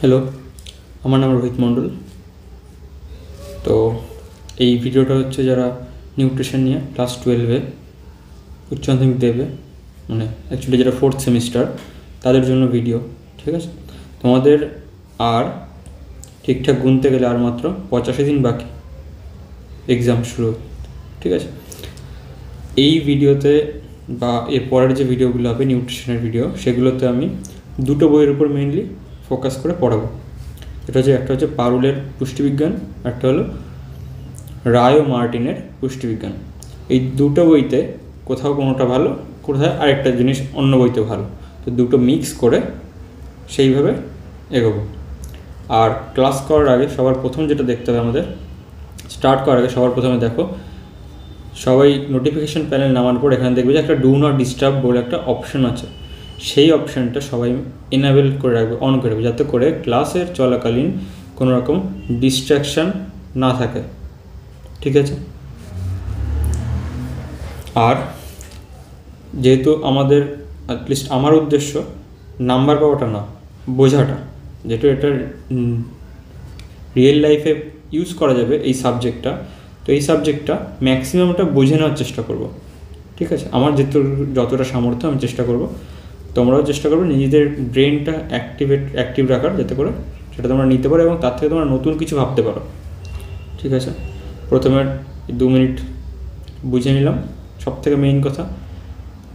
Hello, আমার নাম রোহিত মণ্ডল। তো এই ভিডিওটা হচ্ছে যারা নিউট্রিশন নিয়ে ক্লাস 12-এ উচ্চ মাধ্যমিক দেবে, মানে অ্যাকচুয়ালি যারা 4th সেমিস্টার তাদের জন্য ভিডিও। ঠিক আছে, তোমাদের আর ঠিকঠাক গুনতে গেলে আর মাত্র 85 দিন বাকি এক্সাম শুরু। ঠিক আছে, এই ভিডিওতে বা এর পরের যে ভিডিওগুলো হবে নিউট্রিশনের ভিডিও, সেগুলোতে আমি দুটো বইয়ের উপর মেইনলি ফোকাস করে পড়াবো। একটা হচ্ছে পারুলের পুষ্টিবিজ্ঞান, একটা হলো রায় ও মার্টিনের পুষ্টিবিজ্ঞান। এই দুটো বইতে কোথাও কোনোটা ভালো, কোথাও আরেকটা জিনিস অন্য বইতে ভালো, তো দুটো মিক্স করে সেইভাবে এগোবো। আর ক্লাস করার আগে সবার প্রথম যেটা দেখতে হবে, আমাদের স্টার্ট করার আগে সবার প্রথমে দেখো, সবাই নোটিফিকেশান প্যানেল নামার পর এখানে দেখবে যে একটা ডু নট ডিস্টার্ব বলে একটা অপশান আছে। সেই অপশানটা সবাই এনাবেল করে রাখবে, অন করে রাখবে, যাতে করে ক্লাসের চলাকালীন কোনো রকম ডিস্ট্র্যাকশান না থাকে। ঠিক আছে, আর যেহেতু আমাদের অ্যাটলিস্ট আমার উদ্দেশ্য নাম্বার পাওয়াটা না, বোঝাটা, যেহেতু এটা রিয়েল লাইফে ইউজ করা যাবে এই সাবজেক্টটা, তো এই সাবজেক্টটা ম্যাক্সিমামটা বুঝে নেওয়ার চেষ্টা করব। ঠিক আছে, আমার যতটা সামর্থ্য আমি চেষ্টা করব, তোমরাও চেষ্টা করবে নিজেদের ব্রেনটা অ্যাক্টিভ রাখার, যাতে করে সেটা তোমরা নিতে পারো এবং তার থেকে তোমরা নতুন কিছু ভাবতে পারো। ঠিক আছে, প্রথমে 2 মিনিট বুঝে নিলাম। সব থেকে মেইন কথা,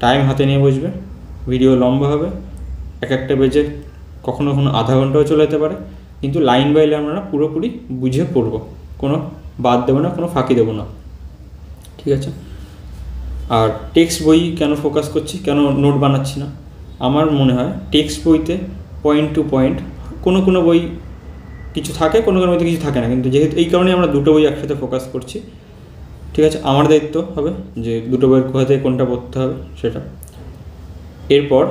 টাইম হাতে নিয়ে বসবে। ভিডিও লম্বা হবে, একটা পেজে কখনো কখনো আধা ঘন্টাও চলে যেতে পারে, কিন্তু লাইন বাই লাইন আমরা পুরোপুরি বুঝে পড়বো, কোনো বাদ দেবো না, কোনো ফাঁকি দেবো না। ঠিক আছে, আর টেক্সট বই কেন ফোকাস করছি, কেন নোট বানাচ্ছি না, আমার মনে হয় টেক্সট বইতে পয়েন্ট টু পয়েন্ট কোনো বই কিছু থাকে, কোনো বইতে কিছু থাকে না, কিন্তু যেহেতু এই কারণে আমরা দুটো বই একসাথে ফোকাস করছি। ঠিক আছে, আমার দায়িত্ব হবে যে দুটো বইয়ের কোথা থেকে কোনটা পড়তে হবে সেটা। এরপর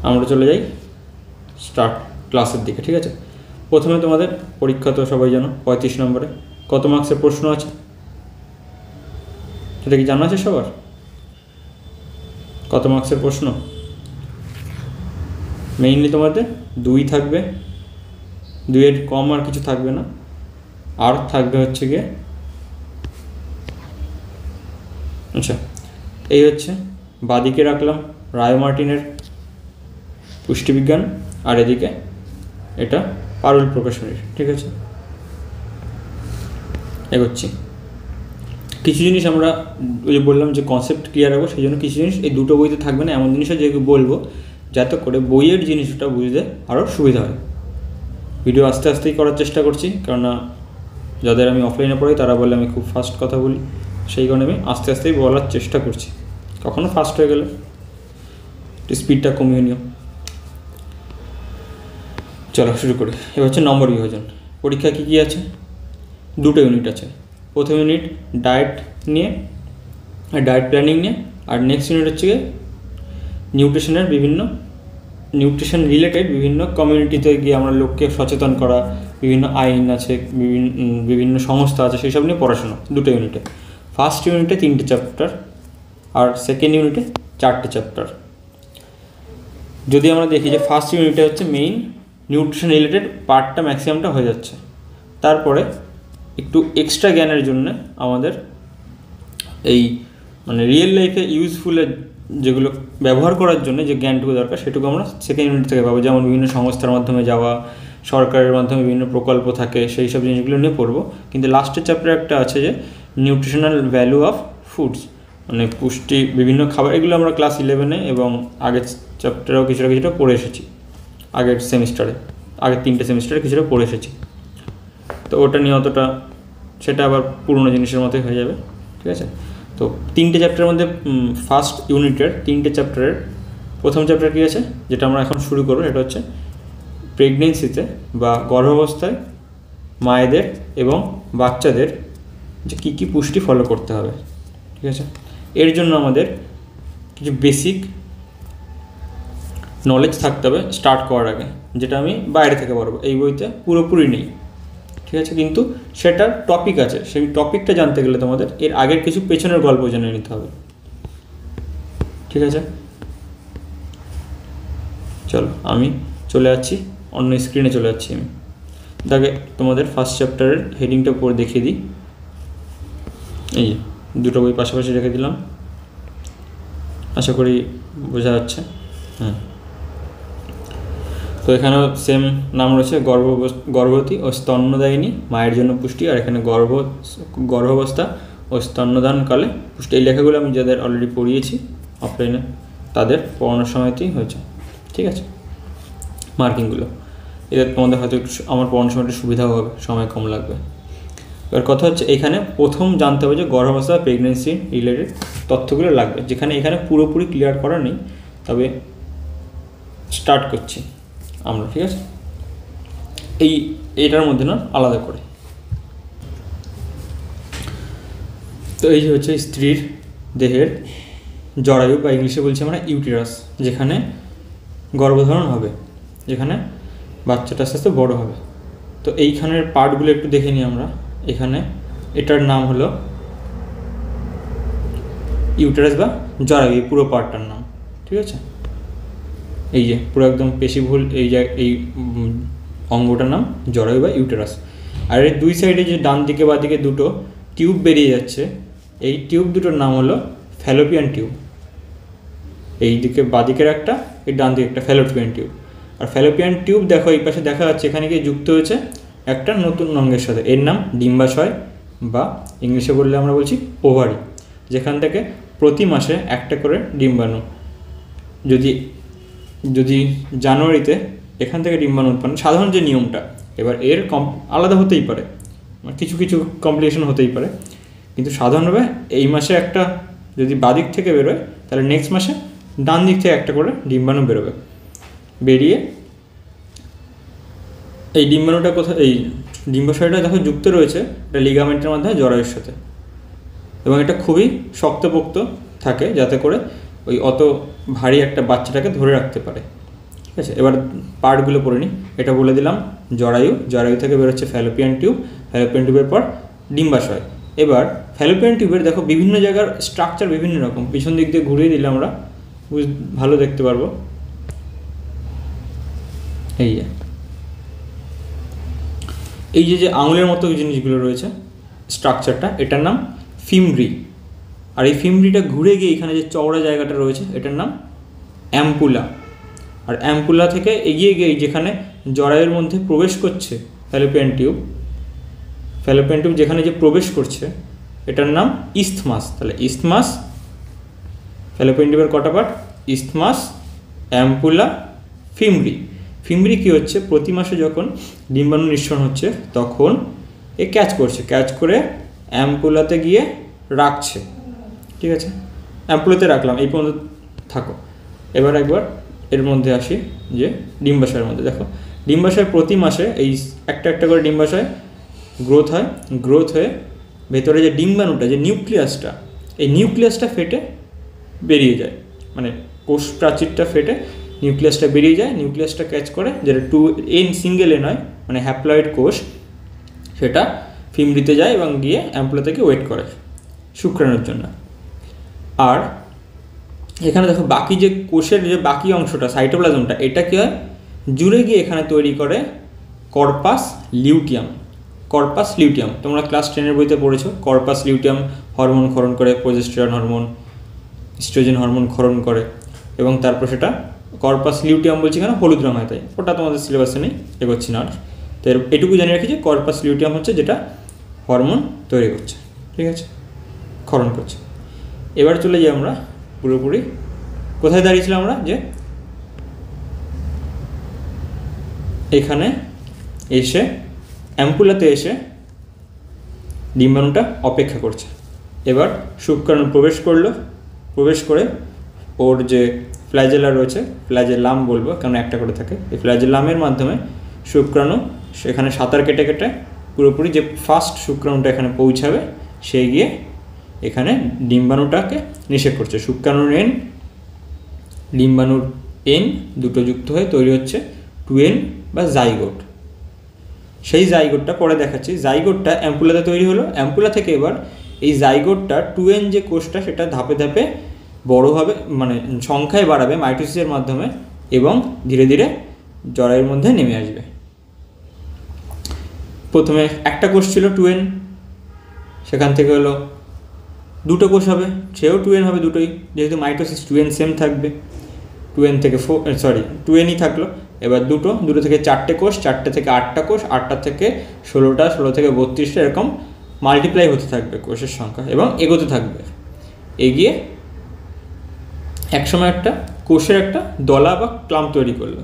আমরা চলে যাই স্টার্ট ক্লাসের দিকে। ঠিক আছে, প্রথমে তোমাদের পরীক্ষা তো সবাই জানো 35 নম্বরে কত মার্কসের প্রশ্ন আছে, সেটা কি জানা আছে সবার? কত মার্কসের প্রশ্ন? মেইনলি তোমাদের 2 থাকবে, 2-এর কম আর কিছু থাকবে না, আর থাকবে হচ্ছে গিয়ে, আচ্ছা এই হচ্ছে বাদিকে রাখলাম রায় মার্টিনের পুষ্টিবিজ্ঞান, আর এদিকে এটা পারুল প্রকাশনীর। ঠিক আছে, এগোচ্ছি। কিছু জিনিস আমরা ওই যে বললাম যে কনসেপ্ট ক্লিয়ার রাখবো, সেই জন্য কিছু জিনিস এই দুটো বইতে থাকবে না, এমন জিনিসও যেগুলো বলবো যাতে করে বইয়ের জিনিসটা বুঝতে আরও সুবিধা হয়। ভিডিও আস্তে আস্তেই করার চেষ্টা করছি, কেননা যাদের আমি অফলাইনে পড়াই তারা বলে আমি খুব ফাস্ট কথা বলি, সেই কারণে আমি আস্তে আস্তেই বলার চেষ্টা করছি। কখনো ফাস্ট হয়ে গেলে স্পিডটা কমিয়ে নিও। চলো শুরু করি। এবার হচ্ছে নম্বর বিভাজন। পরীক্ষা কী আছে? 2টো ইউনিট আছে। প্রথম ইউনিট ডায়েট নিয়ে, ডায়েট প্ল্যানিং নিয়ে, আর নেক্সট ইউনিট হচ্ছে নিউট্রিশন রিলেটেড বিভিন্ন কমিউনিটিতে গিয়ে আমরা লোককে সচেতন করা, বিভিন্ন আইন আছে, বিভিন্ন সংস্থা আছে, সেই সব নিয়ে পড়াশোনা 2টো ইউনিটে। ফার্স্ট ইউনিটে 3টে চ্যাপ্টার, আর সেকেন্ড ইউনিটে 4টে চ্যাপ্টার। যদি আমরা দেখি যে ফার্স্ট ইউনিটে হচ্ছে মেইন নিউট্রিশন রিলেটেড পার্টটা ম্যাক্সিমামটা হয়ে যাচ্ছে, তারপরে একটু এক্সট্রা জ্ঞানের জন্য আমাদের এই মানে রিয়েল লাইফে ইউজফুলের যেগুলো ব্যবহার করার জন্য যে জ্ঞানটুকু দরকার, সেটুকু আমরা সেকেন্ড ইউনিট থেকে পাবো। যেমন বিভিন্ন সংস্থার মাধ্যমে যাওয়া, সরকারের মাধ্যমে বিভিন্ন প্রকল্প থাকে, সেই সব জিনিসগুলো নিয়ে পড়বো। কিন্তু লাস্টের চ্যাপ্টার একটা আছে যে নিউট্রিশনাল ভ্যালু অফ ফুডস, মানে পুষ্টি বিভিন্ন খাবার, এগুলো আমরা ক্লাস 11-এ এবং আগের চ্যাপ্টারেও কিছুটা পড়ে এসেছি, আগের 3টে সেমিস্টারে কিছুটা পড়ে এসেছি। তো ওটা নিয়ে অতটা, সেটা আবার পুরনো জিনিসের মতোই হয়ে যাবে। ঠিক আছে, তো 3টে চ্যাপ্টারের মধ্যে ফার্স্ট ইউনিটের 3টে চ্যাপ্টারের প্রথম চ্যাপ্টার কী আছে, যেটা আমরা এখন শুরু করবো, এটা হচ্ছে প্রেগনেন্সিতে বা গর্ভাবস্থায় মায়েদের এবং বাচ্চাদের যে কী কী পুষ্টি ফলো করতে হবে। ঠিক আছে, এর জন্য আমাদের কিছু বেসিক নলেজ থাকতে হবে স্টার্ট করার আগে, যেটা আমি বাইরে থেকে পড়বো, এই বইতে পুরোপুরি নেই। ঠিক আছে, কিন্তু সেটার টপিক আছে, সেই টপিকটা জানতে গেলে তোমাদের এর আগের কিছু পেছনের গল্প জেনে নিতে হবে। ঠিক আছে, চলো আমি চলে যাচ্ছি অন্য স্ক্রিনে চলে যাচ্ছি আমি। তাকে তোমাদের ফার্স্ট চ্যাপ্টারের হেডিংটা পড়ে দেখিয়ে দিই। এই দুটো বই পাশাপাশি রেখে দিলাম, আশা করি বোঝা যাচ্ছে। হ্যাঁ, তো এখানেও সেম নাম রয়েছে, গর্ভবতী ও স্তন্যদায়িনী মায়ের জন্য পুষ্টি, আর এখানে গর্ভাবস্থা ও স্তন্যদানকালে পুষ্টি। এই লেখাগুলো আমি যাদের অলরেডি পড়িয়েছি অফলাইনে তাদের পড়ানোর সময়তেই হয়েছে, ঠিক আছে, মার্কিংগুলো। এদের তোমাদের হয়তো আমার পড়ানোর সময় একটু সুবিধাও হবে, সময় কম লাগবে। এবার কথা হচ্ছে এখানে প্রথম জানতে হবে যে গর্ভাবস্থা প্রেগনেন্সি রিলেটেড তথ্যগুলো লাগবে, যেখানে এখানে পুরোপুরি ক্লিয়ার করা নেই, তবে স্টার্ট করছি আমরা, ঠিক আছে। এইটার মধ্যে না আলাদা করে, তো এই যে হচ্ছে স্ত্রীর দেহের জরায়ু বা ইংলিশে বলছি আমরা ইউটেরাস, যেখানে গর্ভধারণ হবে, যেখানে বাচ্চাটা আস্তে আস্তে বড়ো হবে। তো এইখানের পার্টগুলো একটু দেখে নিই আমরা। এখানে এটার নাম হলো ইউটেরাস বা জরায়ু, এই পুরো পার্টটার নাম, ঠিক আছে। এই যে পুরো একদম পেশিবহুল এই অঙ্গটার নাম জরায়ু বা ইউটেরাস। আর এর দুই সাইডে যে ডান দিকে বা দিকে দুটো টিউব বেরিয়ে যাচ্ছে, এই টিউব দুটোর নাম হলো ফ্যালোপিয়ান টিউব। এই দিকে বাদিকের একটা, এই ডান দিকে একটা ফ্যালোপিয়ান টিউব। আর ফ্যালোপিয়ান টিউব দেখো এই পাশে দেখা যাচ্ছে, এখানে গিয়ে যুক্ত হয়েছে একটা নতুন অঙ্গের সাথে, এর নাম ডিম্বাশয় বা ইংলিশে বললে আমরা বলছি ওভারি, যেখান থেকে প্রতি মাসে একটা করে ডিম্বাণু, যদি জানুয়ারিতে এখান থেকে ডিম্বাণু উৎপন্ন, সাধারণ যে নিয়মটা, এবার এর আলাদা হতেই পারে, কিছু কিছু কমপ্লিকেশন হতেই পারে, কিন্তু সাধারণভাবে এই মাসে একটা যদি বাদিক থেকে বেরোয়, তাহলে নেক্সট মাসে ডান দিক থেকে একটা করে ডিম্বাণু বেরোবে। বেরিয়ে এই ডিম্বাণুটা কোথায়, এই ডিম্বাশয়টা দেখো যুক্ত রয়েছে একটা লিগামেন্টের মাধ্যমে জরায়ুর সাথে, এবং এটা খুবই শক্তপোক্ত থাকে যাতে করে ওই অত ভারী একটা বাচ্চাটাকে ধরে রাখতে পারে, ঠিক আছে। এবার পার্টগুলো পড়ে নিই। এটা বলে দিলাম জরায়ু থেকে বেরোচ্ছে ফ্যালোপিয়ান টিউব, ফ্যালোপিয়ান টিউবের পর ডিম্বাশয়। এবার ফ্যালোপিয়ান টিউবের দেখো বিভিন্ন জায়গার স্ট্রাকচার বিভিন্ন রকম, পিছন দিক দিয়ে ঘুরিয়ে দিলে আমরা ভালো দেখতে পারবো। এই যে আঙুলের মতো জিনিসগুলো রয়েছে স্ট্রাকচারটা, এটার নাম ফিমব্রি। আর এই ফিমব্রিটা ঘুরে গিয়ে এখানে যে চওড়া জায়গাটা রয়েছে এটার নাম অ্যাম্পুলা। আর অ্যাম্পুলা থেকে এগিয়ে গিয়ে যেখানে জরায়ুর মধ্যে প্রবেশ করছে ফ্যালোপিয়ান টিউব যেখানে যে প্রবেশ করছে এটার নাম ইস্থমাস। তাহলে ইস্থমাস, ফ্যালোপিয়ান টিউবের কটা পার্ট, ইস্থমাস, অ্যাম্পুলা, ফিমব্রি কী হচ্ছে, প্রতি মাসে যখন ডিম্বাণু নিঃসরণ হচ্ছে তখন এ ক্যাচ করে অ্যাম্পুলাতে গিয়ে রাখছে, ঠিক আছে। অ্যাম্পুলাতে রাখলাম, এই পর্যন্ত থাকো। এবার একবার এর মধ্যে আসি যে ডিম্বাশয়ের মধ্যে দেখো, ডিম্বাশয় প্রতি মাসে এই একটা একটা করে ডিম্বাশয় গ্রোথ হয়ে ভেতরে যে ডিম্বাণুটা, যে নিউক্লিয়াসটা, এই নিউক্লিয়াসটা ফেটে বেরিয়ে যায়, মানে কোষ প্রাচীরটা ফেটে নিউক্লিয়াসটা বেরিয়ে যায়, নিউক্লিয়াসটা ক্যাচ করে, যেটা 2N সিঙ্গেল এ নয়, মানে হ্যাপ্লয়েড কোষ, সেটা ফিমব্রিতে যায় এবং গিয়ে অ্যাম্পুলা থেকে ওয়েট করে শুক্রাণুর জন্য। আর এখানে দেখো বাকি যে কোষের যে বাকি অংশটা, সাইটোপ্লাজমটা, এটা কি হয়, জুড়ে গিয়ে এখানে তৈরি করে কর্পাস লিউটিয়াম। তোমরা ক্লাস 10-এর বইতে পড়েছো, কর্পাস লিউটিয়াম হরমোন ক্ষরণ করে, প্রজেস্টেরন হরমোন, ইস্ট্রোজেন হরমোন ক্ষরণ করে, এবং তারপর সেটা কর্পাস লিউটিয়াম বলছি কেন, হলুদ রঙ হয় তাই, ওটা তোমাদের সিলেবাসে নেই, এগোচ্ছি না আর। তো এটুকু জানিয়ে রাখি যে কর্পাস লিউটিয়াম হচ্ছে যেটা হরমোন তৈরি করছে, ঠিক আছে, ক্ষরণ করছে। এবার চলে যাই আমরা পুরোপুরি কোথায় দাঁড়িয়েছিলাম আমরা, যে এখানে এসে অ্যাম্পুলাতে এসে ডিম্বাণুটা অপেক্ষা করছে। এবার শুক্রাণু প্রবেশ করে ওর যে ফ্ল্যাজেলা রয়েছে, ফ্ল্যাজেলাম বলবো কারণ একটা করে থাকে, এই ফ্ল্যাজেলামের মাধ্যমে শুক্রাণু সেখানে সাঁতার কেটে পুরোপুরি যে ফার্স্ট শুক্রাণুটা এখানে পৌঁছাবে, সে গিয়ে এখানে ডিম্বাণুটাকে নিষেক করছে। শুক্রাণুর এন, ডিম্বাণুর এন দুটো যুক্ত হয়ে তৈরি হচ্ছে 2N বা জাইগোট। সেই জাইগোটটা পরে দেখাচ্ছি। জাইগোটটা অ্যাম্পুলাতে তৈরি হলো, অ্যাম্পুলা থেকে এবার এই জাইগোটটা 2N যে কোষটা, সেটা ধাপে ধাপে বড় হবে, মানে সংখ্যায় বাড়াবে মাইটোসিসের মাধ্যমে, এবং ধীরে ধীরে জরায়ুর মধ্যে নেমে আসবে। প্রথমে একটা কোষ ছিল 2n, সেখান থেকে হলো দুটো কোষ হবে, সেও 2n হবে দুটোই, যেহেতু মাইটোসিস 2n সেম থাকবে। 2n থেকে 2nই থাকলো। এবার দুটো থেকে 4টে কোষ, 4টে থেকে 8টা কোষ, 8টা থেকে 16টা, 16 থেকে 32টা, এরকম মাল্টিপ্লাই হতে থাকবে কোষের সংখ্যা এবং এগোতে থাকবে। এগিয়ে একসময় একটা কোষের একটা দলা বা ক্লাম্প তৈরি করলো।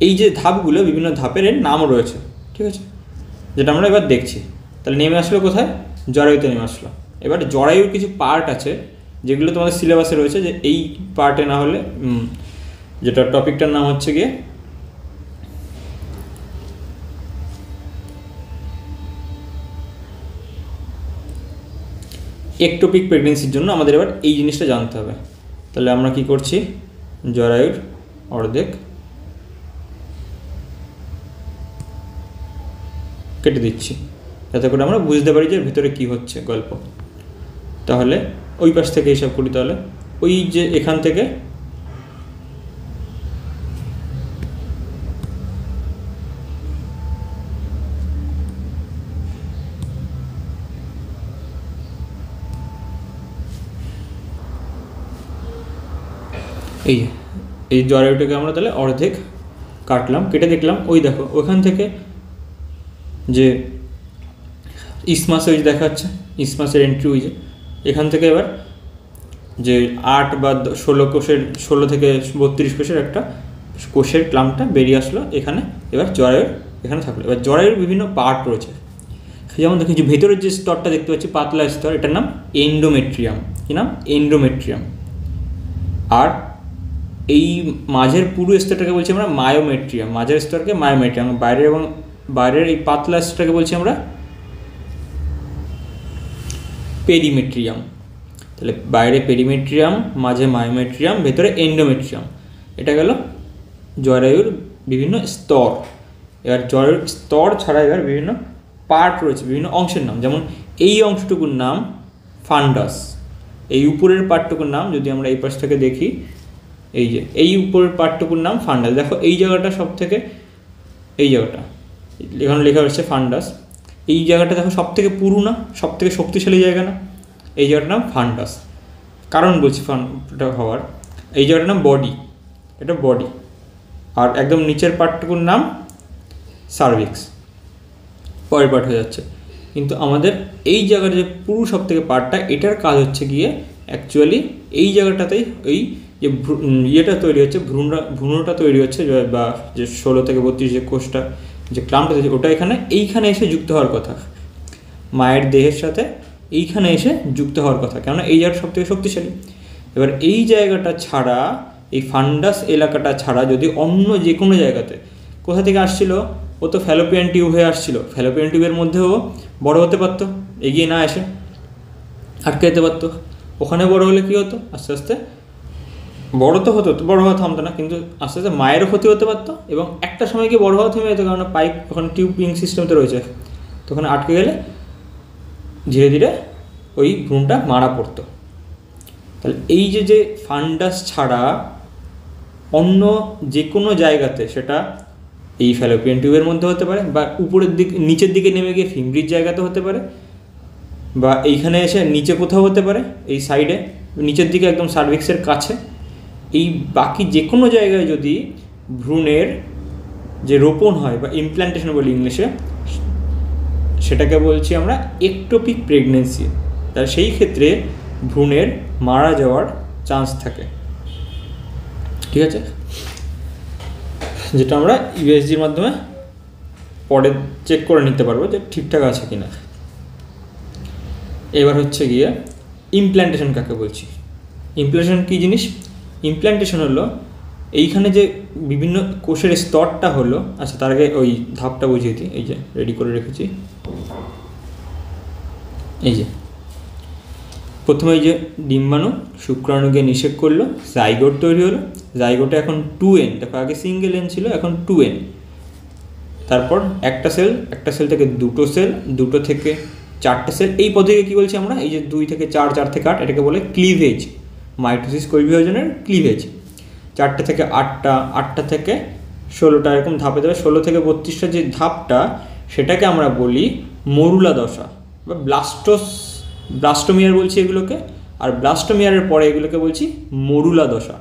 এই যে ধাপগুলো, বিভিন্ন ধাপের এর নাম রয়েছে, ঠিক আছে, যেটা আমরা এবার দেখছি। তাহলে নেমে আসলো কোথায়? জরায়ুতে নেমে আসলো। এবার জরায়ুর কিছু পার্ট আছে যেগুলো তোমাদের সিলেবাসে রয়েছে, যে এই পার্টে না হলে যেটা টপিকটার নাম হচ্ছে গিয়ে একটোপিক প্রেগনেন্সির জন্য আমাদের এবার এই জিনিসটা জানতে হবে। তাহলে আমরা কি করছি, জরায়ুর অর্ধেক কেটে দিচ্ছি, যাতে করে আমরা বুঝতে পারি যে ভিতরে কি হচ্ছে গল্প। তাহলে ওই পাশ থেকে এইসব করি। তাহলে ওই যে এখান থেকে এই জরায়ুটাকে আমরা তাহলে অর্ধেক কাটলাম, কেটে দেখলাম ওই দেখো ওখান থেকে যে ইসমাস ওই দেখাচ্ছে, ইসমাসের এন্ট্রি ওই যে এখান থেকে এবার যে 8 বা 16 কোষের, 16 থেকে 32 কোষের একটা কোষের ক্লাম্পটা বেরিয়ে আসলো এখানে। এবার জরায়ুর এখানে থাকলো। এবার জরায়ুর বিভিন্ন পার্ট রয়েছে, যেমন দেখি যে ভেতরের যে স্তরটা দেখতে পাচ্ছি পাতলা স্তর, এটার নাম এন্ডোমেট্রিয়াম। কি নাম? এন্ডোমেট্রিয়াম। আর এই মাঝের পুরো স্তরটাকে বলছি আমরা মায়োমেট্রিয়াম, মাঝের স্তরকে মায়োমেট্রিয়াম। বাইরের এই পাতলা স্তরটাকে বলছি আমরা পেরিমেট্রিয়াম। তাহলে বাইরে পেরিমেট্রিয়াম, মাঝে মায়োমেট্রিয়াম, ভেতরে এন্ডোমেট্রিয়াম। এটা গেল জরায়ুর বিভিন্ন স্তর। এবার জরায়ুর স্তর ছাড়া এবার বিভিন্ন পার্ট রয়েছে, বিভিন্ন অংশের নাম। যেমন এই অংশটুকুর নাম ফান্ডাস, এই উপরের পার্টটুকুর নাম, যদি আমরা এই পাশ থেকে দেখি, এই যে এই উপরের পার্টটুকুর নাম ফান্ডাস। দেখো এই জায়গাটা সব থেকে, এই জায়গাটা এখানে লেখা হচ্ছে ফান্ডাস। এই জায়গাটা দেখো সব থেকে পুরু না, সব থেকে শক্তিশালী জায়গা না, এই জায়গাটার নাম ফান্ডাস। কারণ বলছি ফান্ডা হওয়ার, এই জায়গাটার নাম বডি, এটা বডি। আর একদম নিচের পার্টটুকুর নাম সার্ভিক্স, পরের পার্ট হয়ে যাচ্ছে। কিন্তু আমাদের এই জায়গার যে পুরু সব থেকে পার্টটা, এটার কাজ হচ্ছে গিয়ে অ্যাকচুয়ালি এই জায়গাটাতেই ওই যে ইয়েটা তৈরি হচ্ছে, ভ্রূণটা তৈরি হচ্ছে, বা যে 16 থেকে 32 যে কোষটা, যে ক্লাম্পটা তৈরি, ওটা এইখানে এসে যুক্ত হওয়ার কথা, মায়ের দেহের সাথে এইখানে এসে যুক্ত হওয়ার কথা, কেননা এই জায়গাটা সব থেকে শক্তিশালী। এবার এই জায়গাটা ছাড়া, এই ফান্ডাস এলাকাটা ছাড়া যদি অন্য যে কোনো জায়গাতে, কোথা থেকে আসছিল, ও তো ফ্যালোপিয়ান টিউব হয়ে আসছিল, ফ্যালোপিয়ান টিউবের মধ্যেও বড় হতে পারতো, এগিয়ে না এসে আটকে যেতে পারতো। ওখানে বড় হলে কী হতো, আস্তে আস্তে বড় তো হতো, বড় হওয়া থামতো না, কিন্তু আস্তে আস্তে মায়েরও ক্ষতি হতে পারতো, এবং একটা সময় কি বড় হওয়া থেমে যেত, কারণ পাইপ ওখানে টিউবিং সিস্টেমতে রয়েছে, তো ওখানে আটকে গেলে ধীরে ধীরে ওই ভ্রূণটা মারা পড়তো। তাহলে এই যে ফান্ডাস ছাড়া অন্য যে কোনো জায়গাতে, সেটা এই ফ্যালোপিয়ান টিউবের মধ্যে হতে পারে, বা উপরের দিক নিচের দিকে নেমে গিয়ে ফিমব্রিজ জায়গাতে হতে পারে, বা এইখানে এসে নিচে কোথাও হতে পারে, এই সাইডে নিচের দিকে একদম সার্ভিক্সের কাছে। এই বাকি যে কোনো জায়গায় যদি ভ্রূণের যে রোপণ হয় বা ইমপ্ল্যান্টেশন বলি ইংলিশে, সেটাকে বলছি আমরা একটোপিক প্রেগনেন্সি। তার সেই ক্ষেত্রে ভ্রূণের মারা যাওয়ার চান্স থাকে, ঠিক আছে, যেটা আমরা ইউএসজির মাধ্যমে পরে চেক করে নিতে পারবো যে ঠিকঠাক আছে কিনা। এবার হচ্ছে গিয়ে ইমপ্ল্যান্টেশন কাকে বলছি। ইমপ্ল্যান্টেশন কী জিনিস? ইমপ্ল্যান্টেশন হলো এইখানে যে বিভিন্ন কোষের স্তরটা হলো, আচ্ছা তার আগে ওই ধাপটা বুঝিয়ে দিই, এই যে রেডি করে রেখেছি। এই যে প্রথমে এই যে ডিম্বাণু শুক্রাণুকে নিষেক করলো, জাইগোট তৈরি হলো, জাইগোটে এখন 2n, দেখো আগে সিঙ্গেল n ছিল, এখন 2n। তারপর একটা সেল থেকে দুটো সেল, দুটো থেকে 4টে সেল। এই পদ্ধতিকে কী বলছি আমরা? এই যে 2 থেকে 4, 4 থেকে 8, এটাকে বলে ক্লিভেজ, মাইটোসিস কৈর বিভাজনের ক্লিভেজ। 4টে থেকে 8টা, 8টা থেকে 16টা এরকম ধাপে ধাপে 16 থেকে 32টা যে ধাপটা সেটাকে আমরা বলি মরুলা দশা বা ব্লাস্টোমিয়ার বলছি এগুলোকে। আর ব্লাস্টোমিয়ারের পরে এগুলোকে বলছি মরুলা দশা।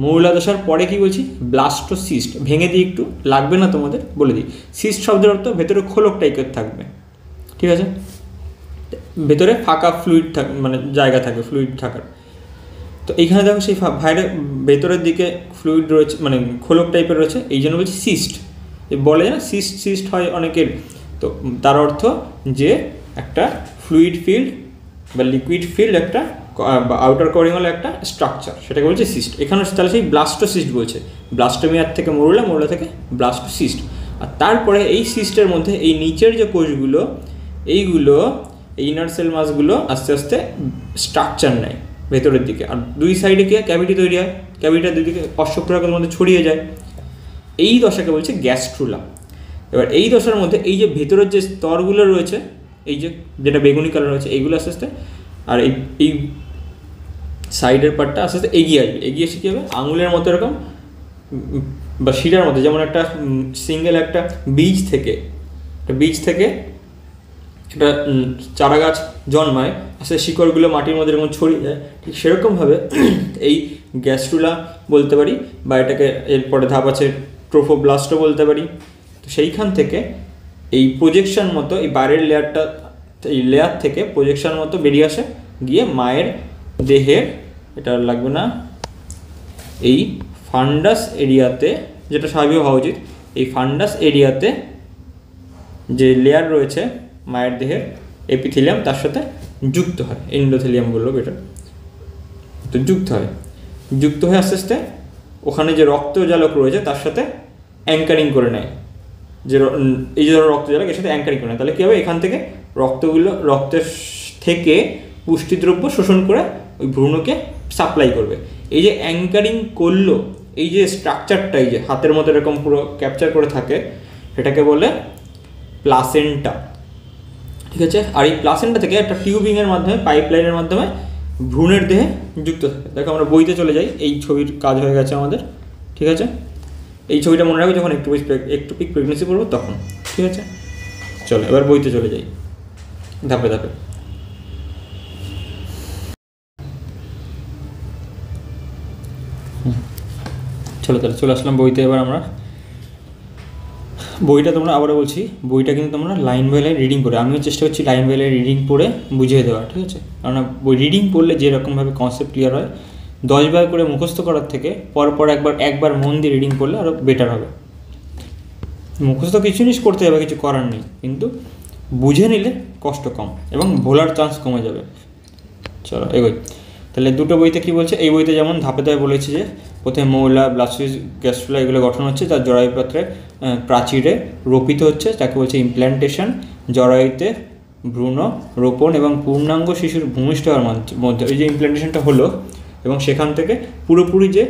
মরুলা দশার পরে কি বলছি? ব্লাস্টোসিস্ট। ভেঙে দিই একটু, লাগবে না তোমাদের, বলে দিই। সিস্ট শব্দের অর্থ ভেতরে খোলক টাইপের থাকবে, ঠিক আছে, ভেতরে ফাঁকা ফ্লুইড মানে জায়গা থাকে ফ্লুইড থাকার। তো এইখানে দেখো সেই ভেতরের দিকে ফ্লুইড রয়েছে, মানে খোলক টাইপের রয়েছে, এই জন্য বলছি সিস্ট। বলে না সিস্ট হয় অনেকের, তো তার অর্থ যে একটা ফ্লুইড ফিল্ড বা লিকুইড ফিল্ড একটা আউটার কভারিং হলো একটা স্ট্রাকচার, সেটাকে বলছে সিস্ট। এখানে তাহলে সেই ব্লাস্টোসিস্ট বলছে, ব্লাস্টোমিয়ার থেকে মরুলা থেকে ব্লাস্টোসিস্ট। আর তারপরে এই সিস্টের মধ্যে এই নিচের যে কোষগুলো, এইগুলো ইনার সেল মাসগুলো আস্তে আস্তে স্ট্রাকচার নেয় ভেতরের দিকে, আর দুই সাইডে কি ক্যাভিটি তৈরি হয়, ক্যাভিটির দুই দিকে অশ্বক্ষুরাকের মধ্যে ছড়িয়ে যায়। এই দশাকে বলছে গ্যাস্ট্রুলা। এবার এই দশার মধ্যে এই যে ভেতরের যে স্তরগুলো রয়েছে, এই যে যেটা বেগুনি কালার রয়েছে, এইগুলো আস্তে আস্তে, আর এই সাইডের পার্টটা আস্তে আস্তে এগিয়ে আসবে। এগিয়ে এসে কী হবে? আঙুলের মতো এরকম বা শিরার মতো, যেমন একটা সিঙ্গেল একটা বীজ থেকে একটা চারা গাছ জন্মায়, আস্তে শিকড়গুলো মাটির মধ্যে এরকম ছড়িয়ে যায়, ঠিক সেরকমভাবে এই গ্যাস্ট্রুলা বলতে পারি, বা এটাকে এরপরে ধাপ আছে ট্রোফোব্লাস্টও বলতে পারি। তো সেইখান থেকে এই প্রজেকশন মতো এই বাইরের লেয়ারটা, এই লেয়ার থেকে প্রজেকশন মতো বেরিয়ে আসে, গিয়ে মায়ের দেহের, এটা লাগবে না, এই ফান্ডাস এরিয়াতে, যেটা স্বাভাবিক হওয়া উচিত, এই ফান্ডাস এরিয়াতে যে লেয়ার রয়েছে মায়ের দেহের এপিথেলিয়াম, তার সাথে যুক্ত হয়, এন্ডোথেলিয়াম বললো এটা। তো যুক্ত হয়ে আস্তে আস্তে ওখানে যে রক্তজালক রয়েছে তার সাথে অ্যাঙ্কারিং করে নেয়, যে এই যে ধরো রক্তজালক এর সাথে অ্যাঙ্কারিং করে নেয়। তাহলে কী হবে? এখান থেকে রক্তের থেকে পুষ্টিদ্রব্য শোষণ করে ওই ভ্রূণকে সাপ্লাই করবে। এই যে অ্যাঙ্কারিং করলো, এই যে স্ট্রাকচারটা, এই যে হাতের মতো এরকম পুরো ক্যাপচার করে থাকে, সেটাকে বলে প্লাসেন্টা, ঠিক আছে। আর এই প্লাসেন্টা থেকে একটা টিউবিংয়ের মাধ্যমে, পাইপলাইনের মাধ্যমে ভ্রূণের দেহে যুক্ত থাকে। দেখো আমরা বইতে চলে যাই, এই ছবির কাজ হয়ে গেছে আমাদের, ঠিক আছে। এই ছবিটা মনে রাখবে যখন একটু পিক প্রেগনেন্সি করবো তখন, ঠিক আছে। চলো এবার বইতে চলে যাই ধাপে ধাপে। চলো তাহলে চলে আসলাম বইতে। এবার আমরা বইটা, তোমরা আবারও বলছি, বইটা কিন্তু তোমরা লাইন বাই লাইন রিডিং করে, আমিও চেষ্টা করছি লাইন বাই লাইন রিডিং পড়ে বুঝিয়ে দেওয়া, ঠিক আছে। কারণ বই রিডিং পড়লে যেরকমভাবে কনসেপ্ট ক্লিয়ার হয়, 10 বার করে মুখস্থ করার থেকে পরপর একবার মন দিয়ে রিডিং করলে আরও বেটার হবে। মুখস্থ কিছু জিনিস করতে হবে, কিছু করার নেই, কিন্তু বুঝে নিলে কষ্ট কম এবং ভোলার চান্স কমে যাবে। চলো এগোই। তাহলে দুটো বইতে কী বলছে? এই বইতে যেমন ধাপে ধাপে বলেছে যে প্রথমে মৌলা, ব্লাস্টোসিস, গ্যাস্ট্রুলা এগুলো গঠন হচ্ছে, তার জরায়ুপত্রে প্রাচীরে রোপিত হচ্ছে, তাকে বলছে ইমপ্ল্যান্টেশন। জরায়ুতে ভ্রূণ রোপণ এবং পূর্ণাঙ্গ শিশুর ভূমিষ্ঠ হওয়ার মধ্যে এই যে ইমপ্ল্যান্টেশনটা হলো, এবং সেখান থেকে পুরোপুরি যে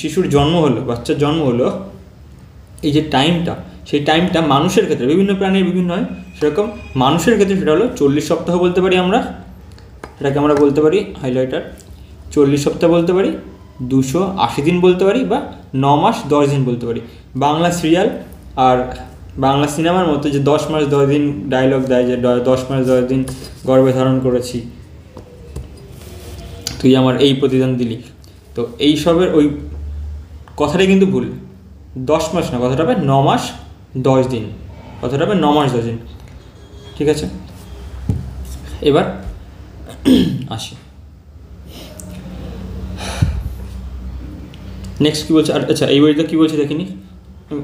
শিশুর জন্ম হলো, বাচ্চার জন্ম হলো, এই যে টাইমটা, সেই টাইমটা মানুষের ক্ষেত্রে, বিভিন্ন প্রাণীর বিভিন্ন হয়, সেরকম মানুষের ক্ষেত্রে সেটা হলো 40 সপ্তাহ বলতে পারি আমরা, এটাকে আমরা বলতে পারি হাইলাইটার 40 সপ্তাহ বলতে পারি, 280 দিন বলতে পারি, বা 9 মাস 10 দিন বলতে পারি। বাংলা সিরিয়াল আর বাংলা সিনেমার মতো যে 10 মাস 10 দিন ডায়লগ দেয়, যে 10 মাস 10 দিন গর্ভে ধারণ করেছি, তুই আমার এই প্রতিদান দিলি, তো এই সবের ওই কথাটাই কিন্তু ভুল। 10 মাস না, কথাটা হবে 9 মাস 10 দিন, কথাটা হবে 9 মাস 10 দিন, ঠিক আছে। এবার আসি নেক্সট কী বলছে। আচ্ছা এই বইটা কী বলছে দেখিনি,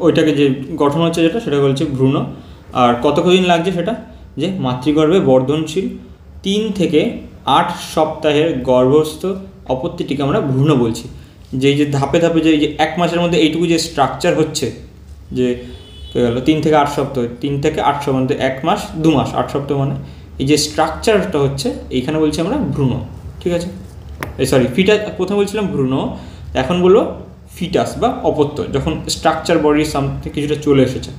ওইটাকে যে গঠন হচ্ছে যেটা, সেটা বলছে ভ্রূণ। আর কতদিন লাগছে সেটা, যে মাতৃগর্ভে বর্ধনশীল 3 থেকে 8 সপ্তাহের গর্ভস্থ অপত্যটিকে আমরা ভ্রূণ বলছি। যে ধাপে ধাপে যে 1 মাসের মধ্যে এইটুকু যে স্ট্রাকচার হচ্ছে, যে গেল 3 থেকে 8 সপ্তাহ, 3 থেকে 8 সপ্তাহ মধ্যে 1 মাস 2 মাস 8 সপ্তাহ, মানে এই যে স্ট্রাকচারটা হচ্ছে, এইখানে বলছি আমরা ভ্রূণ, ঠিক আছে। ফিটাস, প্রথমে বলছিলাম ভ্রূণ, এখন বলবো ফিটাস বা অপত্য, যখন স্ট্রাকচার বডির সামনে কিছুটা চলে এসেছে।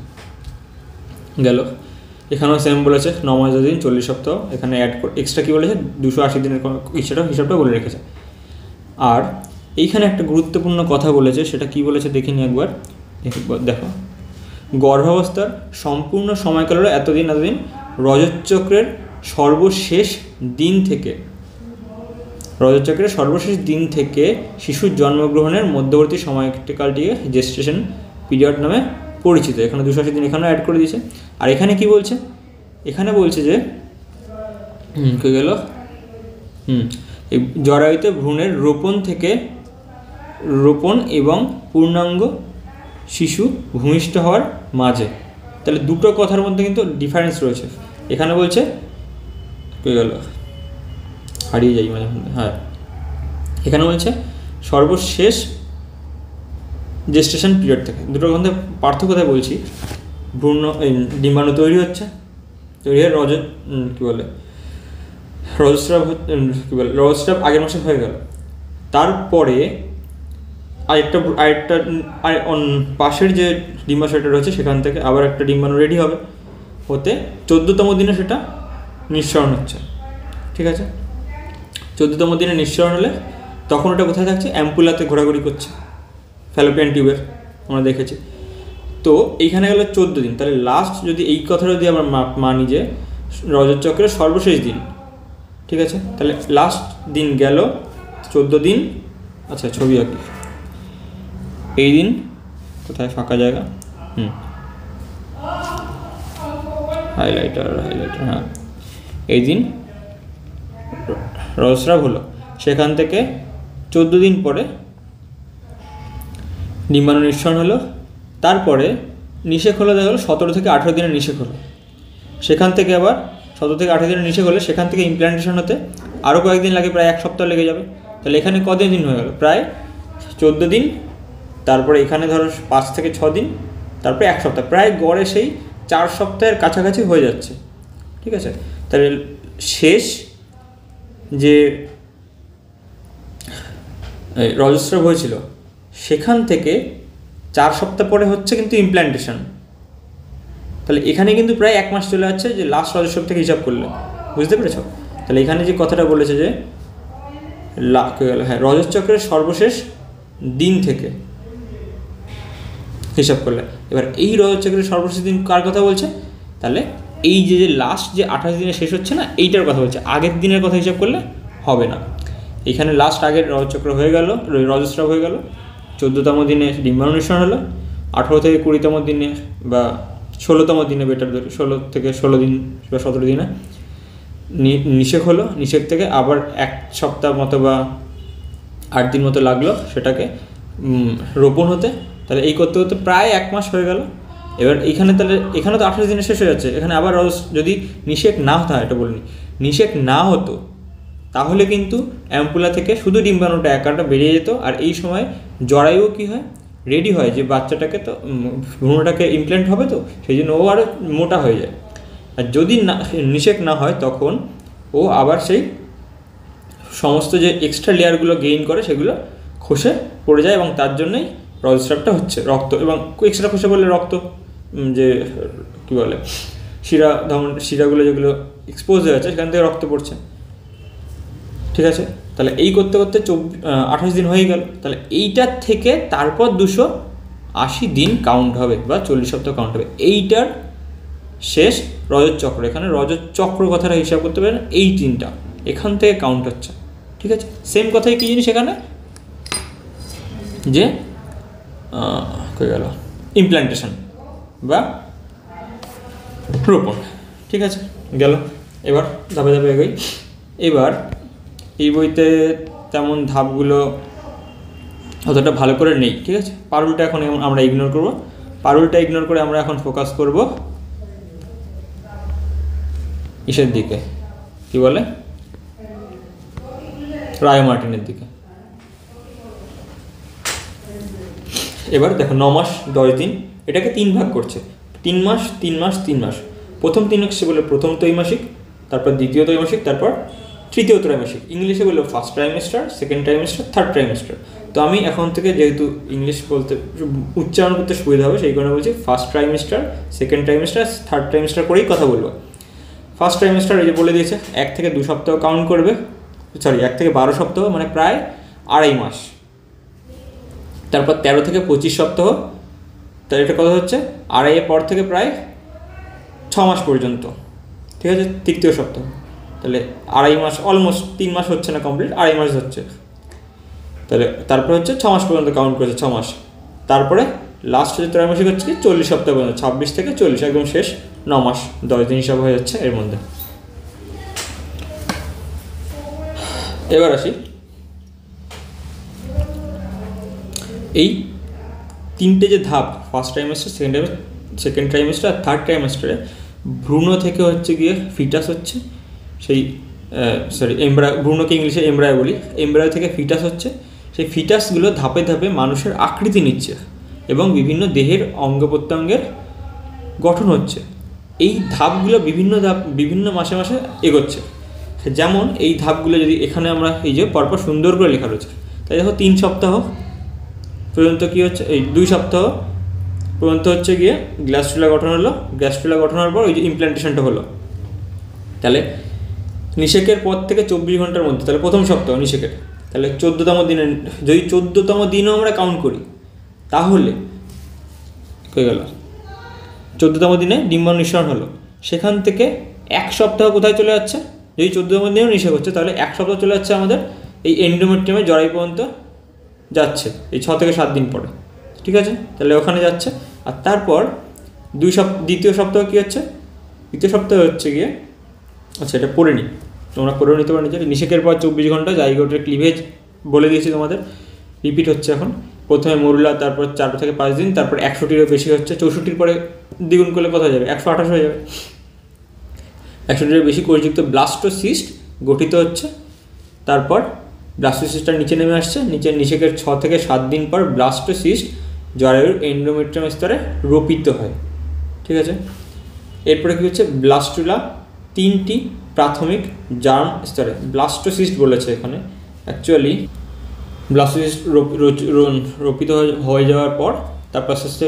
গেল এখানেও সেম বলেছে 9 মাস 10 দিন 40 সপ্তাহ, এখানে অ্যাড করে এক্সট্রা কী বলেছে 280 দিনের হিসাবটা বলে রেখেছে। আর এইখানে একটা গুরুত্বপূর্ণ কথা বলেছে, সেটা কি বলেছে দেখিনি একবার, দেখো, গর্ভাবস্থার সম্পূর্ণ সময়কাল হলো এতদিন। রজতচক্রের সর্বশেষ দিন থেকে শিশুর জন্মগ্রহণের মধ্যবর্তী সময়কালটিকে জেস্টেশন পিরিয়ড নামে পরিচিত। এখানে 280 দিন এখানেও অ্যাড করে দিয়েছে। আর এখানে কি বলছে, এখানে বলছে যে কি গেল, এই জরায়ুতে ভ্রূণের রোপণ এবং পূর্ণাঙ্গ শিশু ভূমিষ্ঠ হওয়ার মাঝে। তাহলে দুটো কথার মধ্যে কিন্তু ডিফারেন্স রয়েছে। এখানে বলছে কি গেল, হারিয়ে যাই মানে, হ্যাঁ, এখানে বলছে সর্বশেষ জেস্টেশন পিরিয়ড থেকে। দুটোর মধ্যে পার্থক্যতা বলছি। ডিম্বাণু তৈরি হয়ে রজস্রাব আগের মাসে হয়ে গেল। তারপরে আরেকটা পাশের যে ডিম্বাশয়টা রয়েছে সেখান থেকে আবার একটা ডিম্বাণু রেডি হতে 14তম দিনে সেটা নিঃসরণ হচ্ছে। ঠিক আছে, 14তম দিনে নিঃসরণ হলে তখন ওটা কোথায় থাকছে, অ্যাম্পুলাতে ঘোরাঘুরি করছে, ফ্যালোপিয়ান টিউবের আমরা দেখেছি। তো এইখানে গেল 14 দিন। তাহলে লাস্ট যদি এই কথাটা যদি আমরা মানি যে রজতচক্রের সর্বশেষ দিন, ঠিক আছে, তাহলে লাস্ট দিন গেল 14 দিন। আচ্ছা, ছবি আঁকি। এই দিন কোথায় ফাঁকা জায়গা, হাইলাইটার, হ্যাঁ, এই দিন রজস্রাব হলো। সেখান থেকে 14 দিন পরে ডিম্বাণু নিঃসরণ হলো। তারপরে নিষেক হলো, দেখা গেলো 17 থেকে 18 দিনের নিষেক হলো। সেখান থেকে আবার 17 থেকে 18 দিনের নিষেক হলে সেখান থেকে ইমপ্ল্যান্টেশন হতে আরও কয়েকদিন লাগে, প্রায় 1 সপ্তাহ লেগে যাবে। তাহলে এখানে কদিন হয়ে গেল, প্রায় 14 দিন। তারপরে এখানে ধরো 5 থেকে 6 দিন, তারপরে 1 সপ্তাহ, প্রায় গড়ে সেই 4 সপ্তাহের কাছাকাছি হয়ে যাচ্ছে। ঠিক আছে, তাহলে শেষ যে রজস্রাব হয়েছিল সেখান থেকে 4 সপ্তাহ পরে হচ্ছে কিন্তু ইমপ্ল্যান্টেশন। তাহলে এখানে কিন্তু প্রায় 1 মাস চলে যাচ্ছে যে লাস্ট রজস্রাব থেকে হিসাব করলে, বুঝতে পেরেছ? তাহলে এখানে যে কথাটা বলেছে যে হ্যাঁ, রজতচক্রের সর্বশেষ দিন থেকে হিসাব করলে। এবার এই রজতচক্রের সর্বশেষ দিন কার কথা বলছে? তাহলে এই যে লাস্ট যে 28 দিনে শেষ হচ্ছে না, এইটার কথা বলছে। আগের দিনের কথা হিসাব করলে হবে না। এখানে লাস্ট আগের রজতচক্র হয়ে গেল, রজস্রাব হয়ে গেল, 14তম দিনে ডিম্বাণু নিঃসরণ হলো, 18 থেকে 20তম দিনে বা 16তম দিনে, বেটার ধরি 16 থেকে 16 দিন বা 17 দিনে নিষেক হলো। নিষেক থেকে আবার 1 সপ্তাহ মতো বা 8 দিন মতো লাগলো সেটাকে রোপণ হতে। তাহলে এই করতে করতে প্রায় 1 মাস হয়ে গেল। এবার এইখানে তাহলে এখানে তো 28 দিনে শেষ হয়ে যাচ্ছে। এখানে আবার যদি নিষেক না হতো, এটা বলিনি, নিষেক না হতো তাহলে কিন্তু অ্যাম্পুলা থেকে শুধু ডিম্বাণুটা একাটা বেরিয়ে যেত। আর এই সময় জরায়ু কী হয়, রেডি হয় যে বাচ্চাটাকে তো ভ্রূণটাকে ইমপ্ল্যান্ট হবে, তো সেই জন্য ও আরও মোটা হয়ে যায়। আর যদি না নিষেক না হয় তখন ও আবার সেই সমস্ত যে এক্সট্রা লেয়ারগুলো গেইন করে সেগুলো খসে পড়ে যায় এবং তার জন্যই রজস্রাবটা হচ্ছে। রক্ত এবং এক্সট্রা খসে পড়লে রক্ত, যে কী বলে, শিরাগুলো যেগুলো এক্সপোজ হয়ে আছে সেখান থেকে রক্ত পড়ছে। ঠিক আছে, তাহলে এই করতে করতে 28 দিন হয়ে গেল। তাহলে এইটার থেকে তারপর 280 দিন কাউন্ট হবে বা 40 সপ্তাহ কাউন্ট হবে। এইটার শেষ রজতচক্র। এখানে রজতচক্র কথাটা হিসাব করতে পারেন, এই দিনটা এখান থেকে কাউন্ট হচ্ছে। ঠিক আছে, সেম কথাই কী জিনিস এখানে, যে কী গেল, ইমপ্ল্যান্টেশন বা রোপণ। ঠিক আছে, গেল। এবার ধাপে ধাপে এগোই। এবার এই বইতে তেমন ধাপগুলো অতটা ভালো করে নেই। ঠিক আছে, পারুলটা এখন আমরা ইগনোর করব। পারুলটা ইগনোর করে আমরা এখন ফোকাস করব ইসের দিকে, কি বলে, রায় মার্টিনের দিকে। এবার দেখো 9 মাস 10 দিন, এটাকে 3 ভাগ করছে, 3 মাস 3 মাস 3 মাস। প্রথম 3 মাসে বলে প্রথম ত্রৈমাসিক, তারপর দ্বিতীয় ত্রৈমাসিক, তারপর তৃতীয় ত্রৈমাসিক। ইংলিশে বললো first trimester, second trimester, third trimester. তো আমি এখন থেকে যেহেতু ইংলিশ বলতে উচ্চারণ করতে সুবিধা হবে সেই কারণে বলছি first trimester, second trimester, third trimester করেই কথা বলবো। ফার্স্ট ট্রাইমেস্টার এই যে বলে দিয়েছে 1 থেকে 2 সপ্তাহ কাউন্ট করবে, 1 থেকে 12 সপ্তাহ, মানে প্রায় 2.5 মাস। তারপর 13 থেকে 25 সপ্তাহ তাই এটা কথা হচ্ছে আড়াইয়ের পর থেকে প্রায় 6 মাস পর্যন্ত, ঠিক আছে, তৃতীয় সপ্তাহ। তাহলে আড়াই মাস, অলমোস্ট 3 মাস হচ্ছে না কমপ্লিট, আড়াই মাস হচ্ছে। তাহলে তারপরে হচ্ছে 6 মাস পর্যন্ত কাউন্ট করেছে, 6 মাস। তারপরে লাস্ট হচ্ছে ত্রৈমাসিক হচ্ছে কি 40 সপ্তাহ পর্যন্ত, 26 থেকে 40 একদম শেষ 9 মাস, 10 দিন হিসাব হয়ে যাচ্ছে এর মধ্যে। এবার আসি এই 3টে যে ধাপ, ফার্স্ট ট্রাইমেস্টার, সেকেন্ড ট্রাইমেস্টার আর থার্ড ট্রাইমেস্টারে ভ্রূণ থেকে হচ্ছে গিয়ে ফিটাস হচ্ছে, সেই ভ্রূণকে ইংলিশে এমব্রায়ো বলি, এমব্রায়ো থেকে ফিটাস হচ্ছে। সেই ফিটাসগুলো ধাপে ধাপে মানুষের আকৃতি নিচ্ছে এবং বিভিন্ন দেহের অঙ্গ প্রত্যঙ্গের গঠন হচ্ছে। এই ধাপগুলো বিভিন্ন মাসে মাসে এগোচ্ছে। যেমন এই ধাপগুলো যদি এখানে আমরা এই যে পরপর সুন্দর করে লেখা রয়েছে, তাই দেখো 3 সপ্তাহ পর্যন্ত কী হচ্ছে, এই 2 সপ্তাহ পর্যন্ত হচ্ছে গিয়ে গ্যাস্ট্রুলা গঠন হলো, গ্যাস্ট্রুলা গঠন হওয়ার পর ওই যে ইমপ্ল্যান্টেশনটা হলো। তাহলে নিষেকের পর থেকে 24 ঘন্টার মধ্যে, তাহলে প্রথম সপ্তাহ নিষেকের, তাহলে 14তম দিনে, যদি 14তম দিনও আমরা কাউন্ট করি তাহলে হয়ে গেল 14তম দিনে ডিম্বাণু নিঃসরণ হলো। সেখান থেকে 1 সপ্তাহ কোথায় চলে যাচ্ছে, যদি 14তম দিনেও নিষেক হচ্ছে তাহলে 1 সপ্তাহ চলে যাচ্ছে আমাদের এই এন্ডোমেট্রিয়ামে জরায়ু পর্যন্ত যাচ্ছে, এই 6 থেকে 7 দিন পরে, ঠিক আছে। তাহলে ওখানে যাচ্ছে। আর তারপর দ্বিতীয় সপ্তাহ কী হচ্ছে, দ্বিতীয় সপ্তাহ হচ্ছে গিয়ে, আচ্ছা এটা পড়ে নিই, তোমরা পড়েও নিতে পারো নিজের। নিষেকের পর 24 ঘন্টা জাইগোটের ক্লিভেজ বলে দিয়েছি তোমাদের, রিপিট হচ্ছে এখন। প্রথমে মরুলা, তারপর 4 থেকে 5 দিন, তারপর 100টিরও বেশি হচ্ছে, 64টির পরে দ্বিগুণ করলে কত হয়ে যাবে, 128 হয়ে যাবে। 100টিরও বেশি কোষযুক্ত ব্লাস্টোসিস্ট গঠিত হচ্ছে। তারপর ব্লাস্টোসিস্টটা নিচে নেমে আসছে, নিষেকের 6 থেকে 7 দিন পর ব্লাস্টোসিস্ট জরায়ুর এন্ডোমেট্রিয়াম স্তরে রোপিত হয়, ঠিক আছে। এরপরে কী হচ্ছে, ব্লাস্টুলা 3টি প্রাথমিক জার্ম স্তরে, ব্লাস্টোসিস্ট বলেছে এখানে, অ্যাকচুয়ালি ব্লাস্টোসিস্ট রোপিত হয়ে যাওয়ার পর তারপর আস্তে আস্তে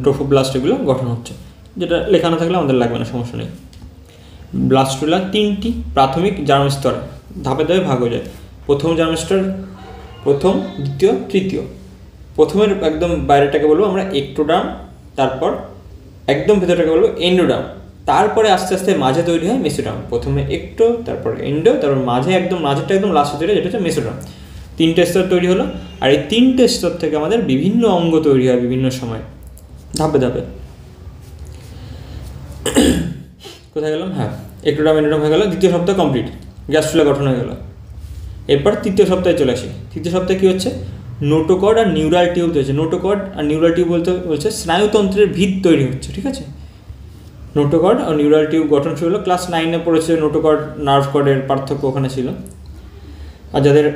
ট্রোফোব্লাস্ট এগুলো গঠন হচ্ছে, যেটা লেখানো থাকলে আমাদের লাগবে না, সমস্যা নেই। ব্লাস্টুলা 3টি প্রাথমিক জার্ম স্তরে ধাপে ধাপে ভাগ হয়ে যায়। প্রথম জার্ম স্তর, প্রথম, দ্বিতীয়, তৃতীয়। প্রথমের একদম বাইরেটাকে বলবো আমরা এক্টোডার্ম, তারপর একদম ভেতরটাকে বলবো এন্ডোডার্ম, তারপরে আস্তে আস্তে মাঝে তৈরি হয় মেসোডার্ম। প্রথমে একটো, তারপর এন্ডো, তারপর মাঝে একদম মাঝেরটা একদম লাস্টে তৈরি, যেটা হচ্ছে মেসোডার্ম। 3টে স্তর তৈরি হলো। আর এই 3টে স্তর থেকে আমাদের বিভিন্ন অঙ্গ তৈরি হয় বিভিন্ন সময়, ধাপে ধাপে। কোথায় গেলাম, হ্যাঁ, এক্টোডার্ম এন্ডোডার্ম হয়ে গেল, দ্বিতীয় সপ্তাহ কমপ্লিট, গ্যাস্ট্রুলা গঠন হয়ে গেল। এরপর তৃতীয় সপ্তাহে চলে আসি। তৃতীয় সপ্তাহে কী হচ্ছে, নোটোকর্ড আর নিউরাল টিউব হচ্ছে। নোটোকর্ড আর নিউরাল টিউব বলছে স্নায়ুতন্ত্রের ভিত তৈরি হচ্ছে, ঠিক আছে। নোটোকর্ড আর নিউরাল টিউব গঠন শুরু হলো। ক্লাস 9-এ পড়েছে নোটোকর্ড নার্ভ কর্ডের পার্থক্য ওখানে ছিল। আর যাদের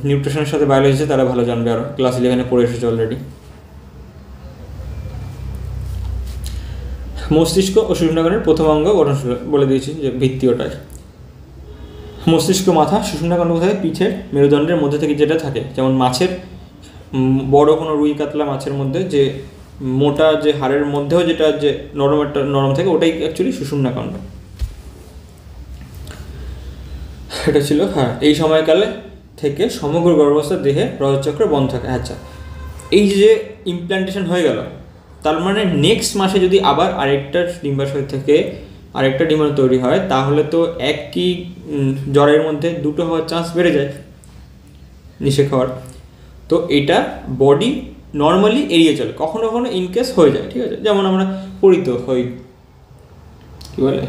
নিউট্রিশনের সাথে বায়োলজি আছে তারা ভালো জানবে, আরও ক্লাস 11-এ পড়ে এসেছে অলরেডি। মস্তিষ্ক ও সুষুম্নাগণের প্রথম অঙ্গ গঠন শুরু বলে দিয়েছি, যে ভিত্তি ওটার। মস্তিষ্ক, মাথা, সুষুম্নাগণ কোথায়, পিঠের মেরুদণ্ডের মধ্যে থেকে যেটা থাকে, যেমন মাছের বড় কোনো রুই কাতলা মাছের মধ্যে যে মোটা যে হাড়ের মধ্যেও যেটা যে নরম থাকে, ওটাই অ্যাকচুয়ালি সুষুম্নাকাণ্ড। এটা ছিল, হ্যাঁ, এই সময়কালে থেকে সমগ্র গর্ভাবস্থার দেহে রজতচক্র বন্ধ থাকে। আচ্ছা, এই যে ইমপ্ল্যান্টেশন হয়ে গেল, তার মানে নেক্সট মাসে যদি আবার আরেকটা ডিম্বাশয় থেকে আরেকটা ডিম্বাণু তৈরি হয়, তাহলে তো একই জ্বরের মধ্যে দুটো হওয়ার চান্স বেড়ে যায় নিষেক হওয়ার। তো এটা বডি নর্মালি এড়িয়ে চলে, কখনো কখনো ইনকেস হয়ে যায়, ঠিক আছে। যেমন আমরা পরিত হই, কী বলে,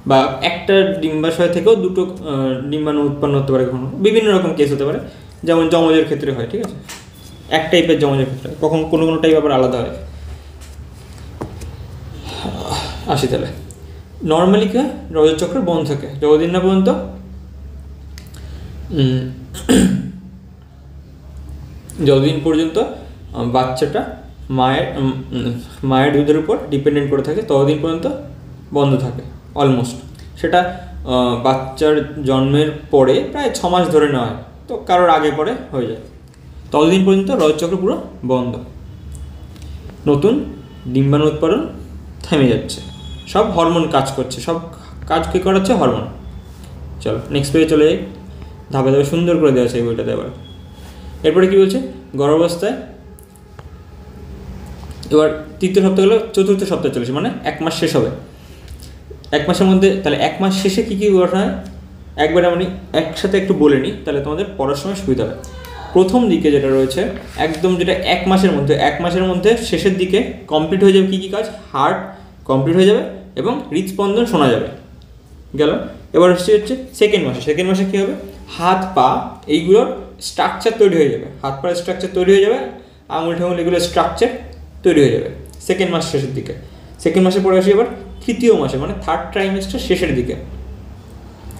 বা একটা ডিম্বাশয় থেকেও দুটো ডিম্বাণু উৎপন্ন হতে পারে, কখনো বিভিন্ন রকম কেস হতে পারে। যেমন যমজের ক্ষেত্রে হয়, ঠিক আছে, এক টাইপের যমজের ক্ষেত্রে, কখন কোনো কোনো টাইপ আবার আলাদা হয়। আসি তাহলে, নর্মালি কি হয়, রজতচক্র বন্ধ থাকে যতদিন না পর্যন্ত বাচ্চাটা মায়ের দুধের উপর ডিপেন্ডেন্ট করে থাকে, ততদিন পর্যন্ত বন্ধ থাকে অলমোস্ট। সেটা বাচ্চার জন্মের পরে প্রায় 6 মাস ধরে নেওয়া হয়, তো কারোর আগে পরে হয়ে যায়। ততদিন পর্যন্ত রজতচক্র পুরো বন্ধ, নতুন ডিম্বাণু উৎপাদন থেমে যাচ্ছে, সব হরমোন কাজ করছে, সব কাজ কী করাচ্ছে, হরমোন। চলো নেক্সট পেজে চলে যাই, ধাপে ধাপে সুন্দর করে দেওয়া আছে এই বইটাতে। আবার এরপরে কী বলছে, গর্ভাবস্থায় এবার তৃতীয় সপ্তাহ হলো চতুর্থ সপ্তাহ চলেছে, মানে 1 মাস শেষ হবে। 1 মাসের মধ্যে তাহলে 1 মাস শেষে কী কী ঘটনা হয় একবারে আমি একসাথে একটু বলে নিই, তাহলে তোমাদের পড়ার সময় সুবিধা হবে। প্রথম দিকে যেটা রয়েছে একদম, যেটা 1 মাসের মধ্যে শেষের দিকে কমপ্লিট হয়ে যাবে কী কী কাজ, হার্ট কমপ্লিট হয়ে যাবে এবং হৃদস্পন্দন শোনা যাবে, গেল। এবার হচ্ছে সেকেন্ড মাসে কী হবে, হাত পা এইগুলোর স্ট্রাকচার তৈরি হয়ে যাবে, হাত পায়ের স্ট্রাকচার তৈরি হয়ে যাবে, আঙুল ঠাঙুল এগুলোর স্ট্রাকচার তৈরি হয়ে যাবে সেকেন্ড মাস শেষের দিকে। সেকেন্ড মাসে পরে আসি এবার তৃতীয় মাসে, মানে থার্ড ট্রাইমেস্টার শেষের দিকে।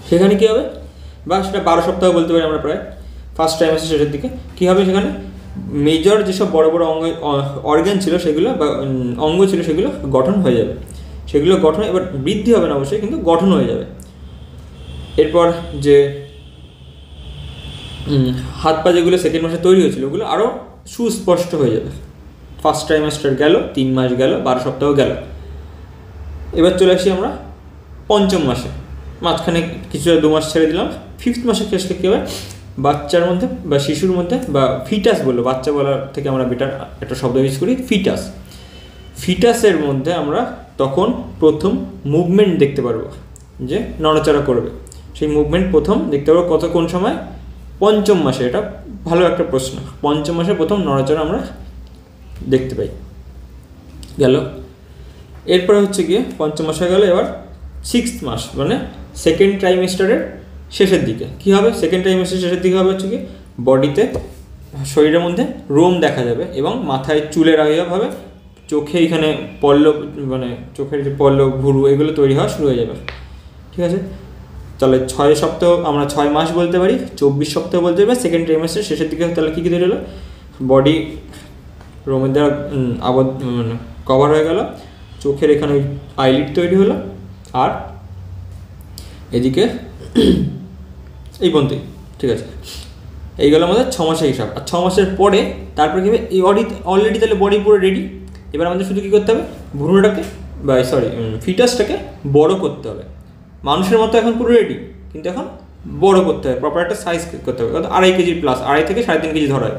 সেখানে কী হবে, বা সেটা 12 সপ্তাহ বলতে পারি আমরা, প্রায় ফার্স্ট ট্রাইমেস্টার শেষের দিকে কী হবে, সেখানে মেজর যেসব বড় বড় অর্গান ছিল সেগুলো বা অঙ্গ ছিল সেগুলো গঠন হয়ে যাবে, সেগুলো গঠন এবার বৃদ্ধি হবে না অবশ্যই, কিন্তু গঠন হয়ে যাবে। এরপর যে হাত পা যেগুলো সেকেন্ড মাসে তৈরি হয়েছিল ওগুলো আরও সুস্পষ্ট হয়ে যাবে। ফার্স্ট ট্রাইমেস্টার গেল, 3 মাস গেল, 12 সপ্তাহ গেল। এবার চলে আসি আমরা পঞ্চম মাসে, মাঝখানে কিছু 2 মাস ছেড়ে দিলাম। ফিফথ মাসে শেষে কী হবে, বাচ্চার মধ্যে বা শিশুর মধ্যে, বা ফিটাস বললো, বাচ্চা বলার থেকে আমরা বেটার একটা শব্দ ইউজ করি, ফিটাসের মধ্যে আমরা তখন প্রথম মুভমেন্ট দেখতে পারবো, যে নড়াচড়া করবে। সেই মুভমেন্ট প্রথম দেখতে পারবো কোন সময়, পঞ্চম মাসে। এটা ভালো একটা প্রশ্ন, পঞ্চম মাসে প্রথম নড়াচড়া আমরা দেখতে পাই, গেল। এরপরে হচ্ছে গিয়ে পঞ্চম মাসে গেল। এবার 6th মাস, মানে সেকেন্ড ট্রাইমেস্টারের শেষের দিকে কী হবে, সেকেন্ড ট্রাইমেস্টারের শেষের দিকে হবে হচ্ছে কি, বডিতে শরীরের মধ্যে রোম দেখা যাবে এবং মাথায় চুলের আবির্ভাব হবে, চোখে এখানে পল্লব, মানে চোখের যে পল্লব ভুরু এগুলো তৈরি হওয়া শুরু হয়ে যাবে, ঠিক আছে। তাহলে 6 সপ্তাহ আমরা 6 মাস বলতে পারি, 24 সপ্তাহ বলতে পারি সেকেন্ড ট্রাইমেস্টার শেষের দিকে। তাহলে কী কী তৈরি হলো, বডি রোমের দ্বারা মানে কভার হয়ে গেল, চোখের এখানে আইলিড তৈরি হলো, আর এদিকে এই পর্যন্তই, ঠিক আছে। এই গেল আমাদের 6 মাসের হিসাব। আর 6 মাসের পরে তারপরে কী হবে, এই অলরেডি তাহলে বডি পুরো রেডি। এবার আমাদের শুধু কী করতে হবে, ভ্রূণটাকে ফিটাসটাকে বড় করতে হবে। মানুষের মতো এখন পুরো রেডি, কিন্তু এখন বড় করতে হবে, প্রপার একটা সাইজ করতে হবে, 2.5 কেজি প্লাস, 2.5 থেকে 3.5 কেজি ধরা হয়।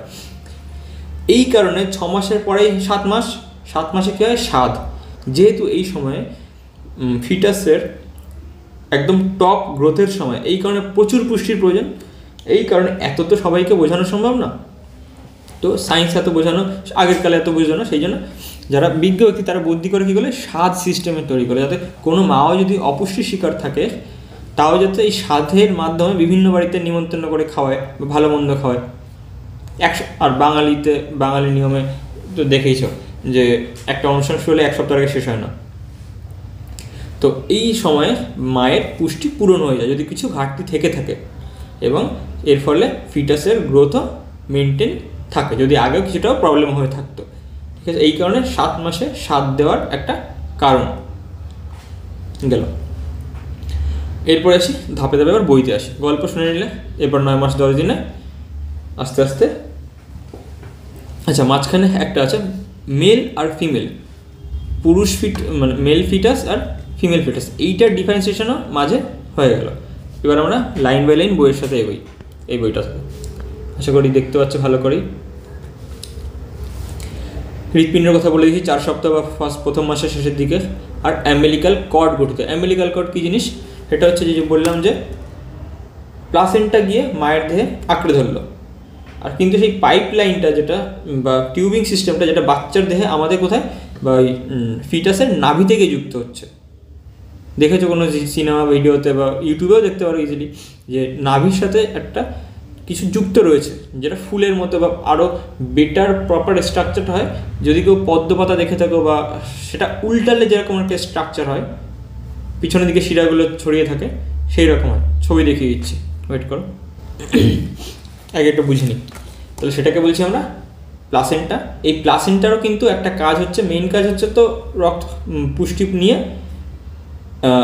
এই কারণে 6 মাসের পরেই 7 মাসে কী হয়, স্বাদ। যেহেতু এই সময়ে ফিটাসের একদম টপ গ্রোথের সময়, এই কারণে প্রচুর পুষ্টির প্রয়োজন। এই কারণে এত তো সবাইকে বোঝানো সম্ভব না, তো সায়েন্স এত বোঝানো, আগের কালে এত বোঝানো, সেই জন্য যারা বিজ্ঞ ব্যক্তি তারা বুদ্ধি করে কী করে, স্বাদ সিস্টেমে তৈরি করে, যাতে কোনো মাও যদি অপুষ্টির শিকার থাকে তাও যাতে এই স্বাদের মাধ্যমে বিভিন্ন বাড়িতে নিমন্ত্রণ করে খাওয়ায় বা ভালো মন্দ খাওয়ায়। আর বাঙালি নিয়মে তো দেখেইছ যে একটা অনুষ্ঠান শুরু হলে 1 সপ্তাহ আগে শেষ হয় না। তো এই সময়ে মায়ের পুষ্টি পূরণ হয়ে যায় যদি কিছু ঘাটতি থেকে থাকে, এবং এর ফলে ফিটাসের গ্রোথও মেনটেন থাকে যদি আগেও কিছুটাও প্রবলেম হয়ে থাকতো, ঠিক আছে। এই কারণে 7 মাসে স্বাদ দেওয়ার একটা কারণ গেল। এরপরে আসি ধাপে ধাপে, এবার বইতে আসি, গল্প শুনে নিলে। এরপর 9 মাস 10 দিনে আস্তে আস্তে, আচ্ছা মাঝখানে একটা আছে মেল আর ফিমেল, পুরুষ মানে মেল ফিটাস আর ফিমেল ফিটাস, এইটার ডিফারেন্সিয়েশনও মাঝে হয়ে গেল। এবার আমরা লাইন বাই লাইন বইয়ের সাথে এগোই, এই বইটা থেকে আশা করি দেখতে পাচ্ছ ভালো করেই। হৃৎপিণ্ডের কথা বলে দিয়েছি, 4 সপ্তাহ বা প্রথম মাসের শেষের দিকে। আর অ্যাম্বিলিক্যাল কর্ড গঠিত। অ্যাম্বিলিক্যাল কর্ড কী জিনিস, সেটা হচ্ছে যে বললাম যে প্লাসেন্টা গিয়ে মায়ের দেহে আঁকড়ে ধরলো, আর কিন্তু সেই পাইপ লাইনটা যেটা বা টিউবিং সিস্টেমটা যেটা বাচ্চার দেহে আমাদের কোথায়, বা ওই ফিটাসের নাভি থেকে যুক্ত হচ্ছে। দেখেছো কোনো সিনেমা ভিডিওতে বা ইউটিউবেও দেখতে পারো ইজিলি, যে নাভির সাথে একটা কিছু যুক্ত রয়েছে যেটা ফুলের মতো বা আরও বেটার প্রপার স্ট্রাকচারটা হয়। যদি কেউ পদ্ম পাতা দেখে থাকো বা সেটা উল্টালে যেরকম একটা স্ট্রাকচার হয়, পিছনের দিকে শিরাগুলো ছড়িয়ে থাকে, সেই রকম হয়। ছবি দেখিয়ে দিচ্ছি, ওয়েট করো, আগে একটু বুঝে নিই। তাহলে সেটাকে বলছি আমরা প্লাসেন্টা। এই প্লাসেন্টারও কিন্তু একটা কাজ হচ্ছে, মেইন কাজ হচ্ছে তো রক্ত পুষ্টি নিয়ে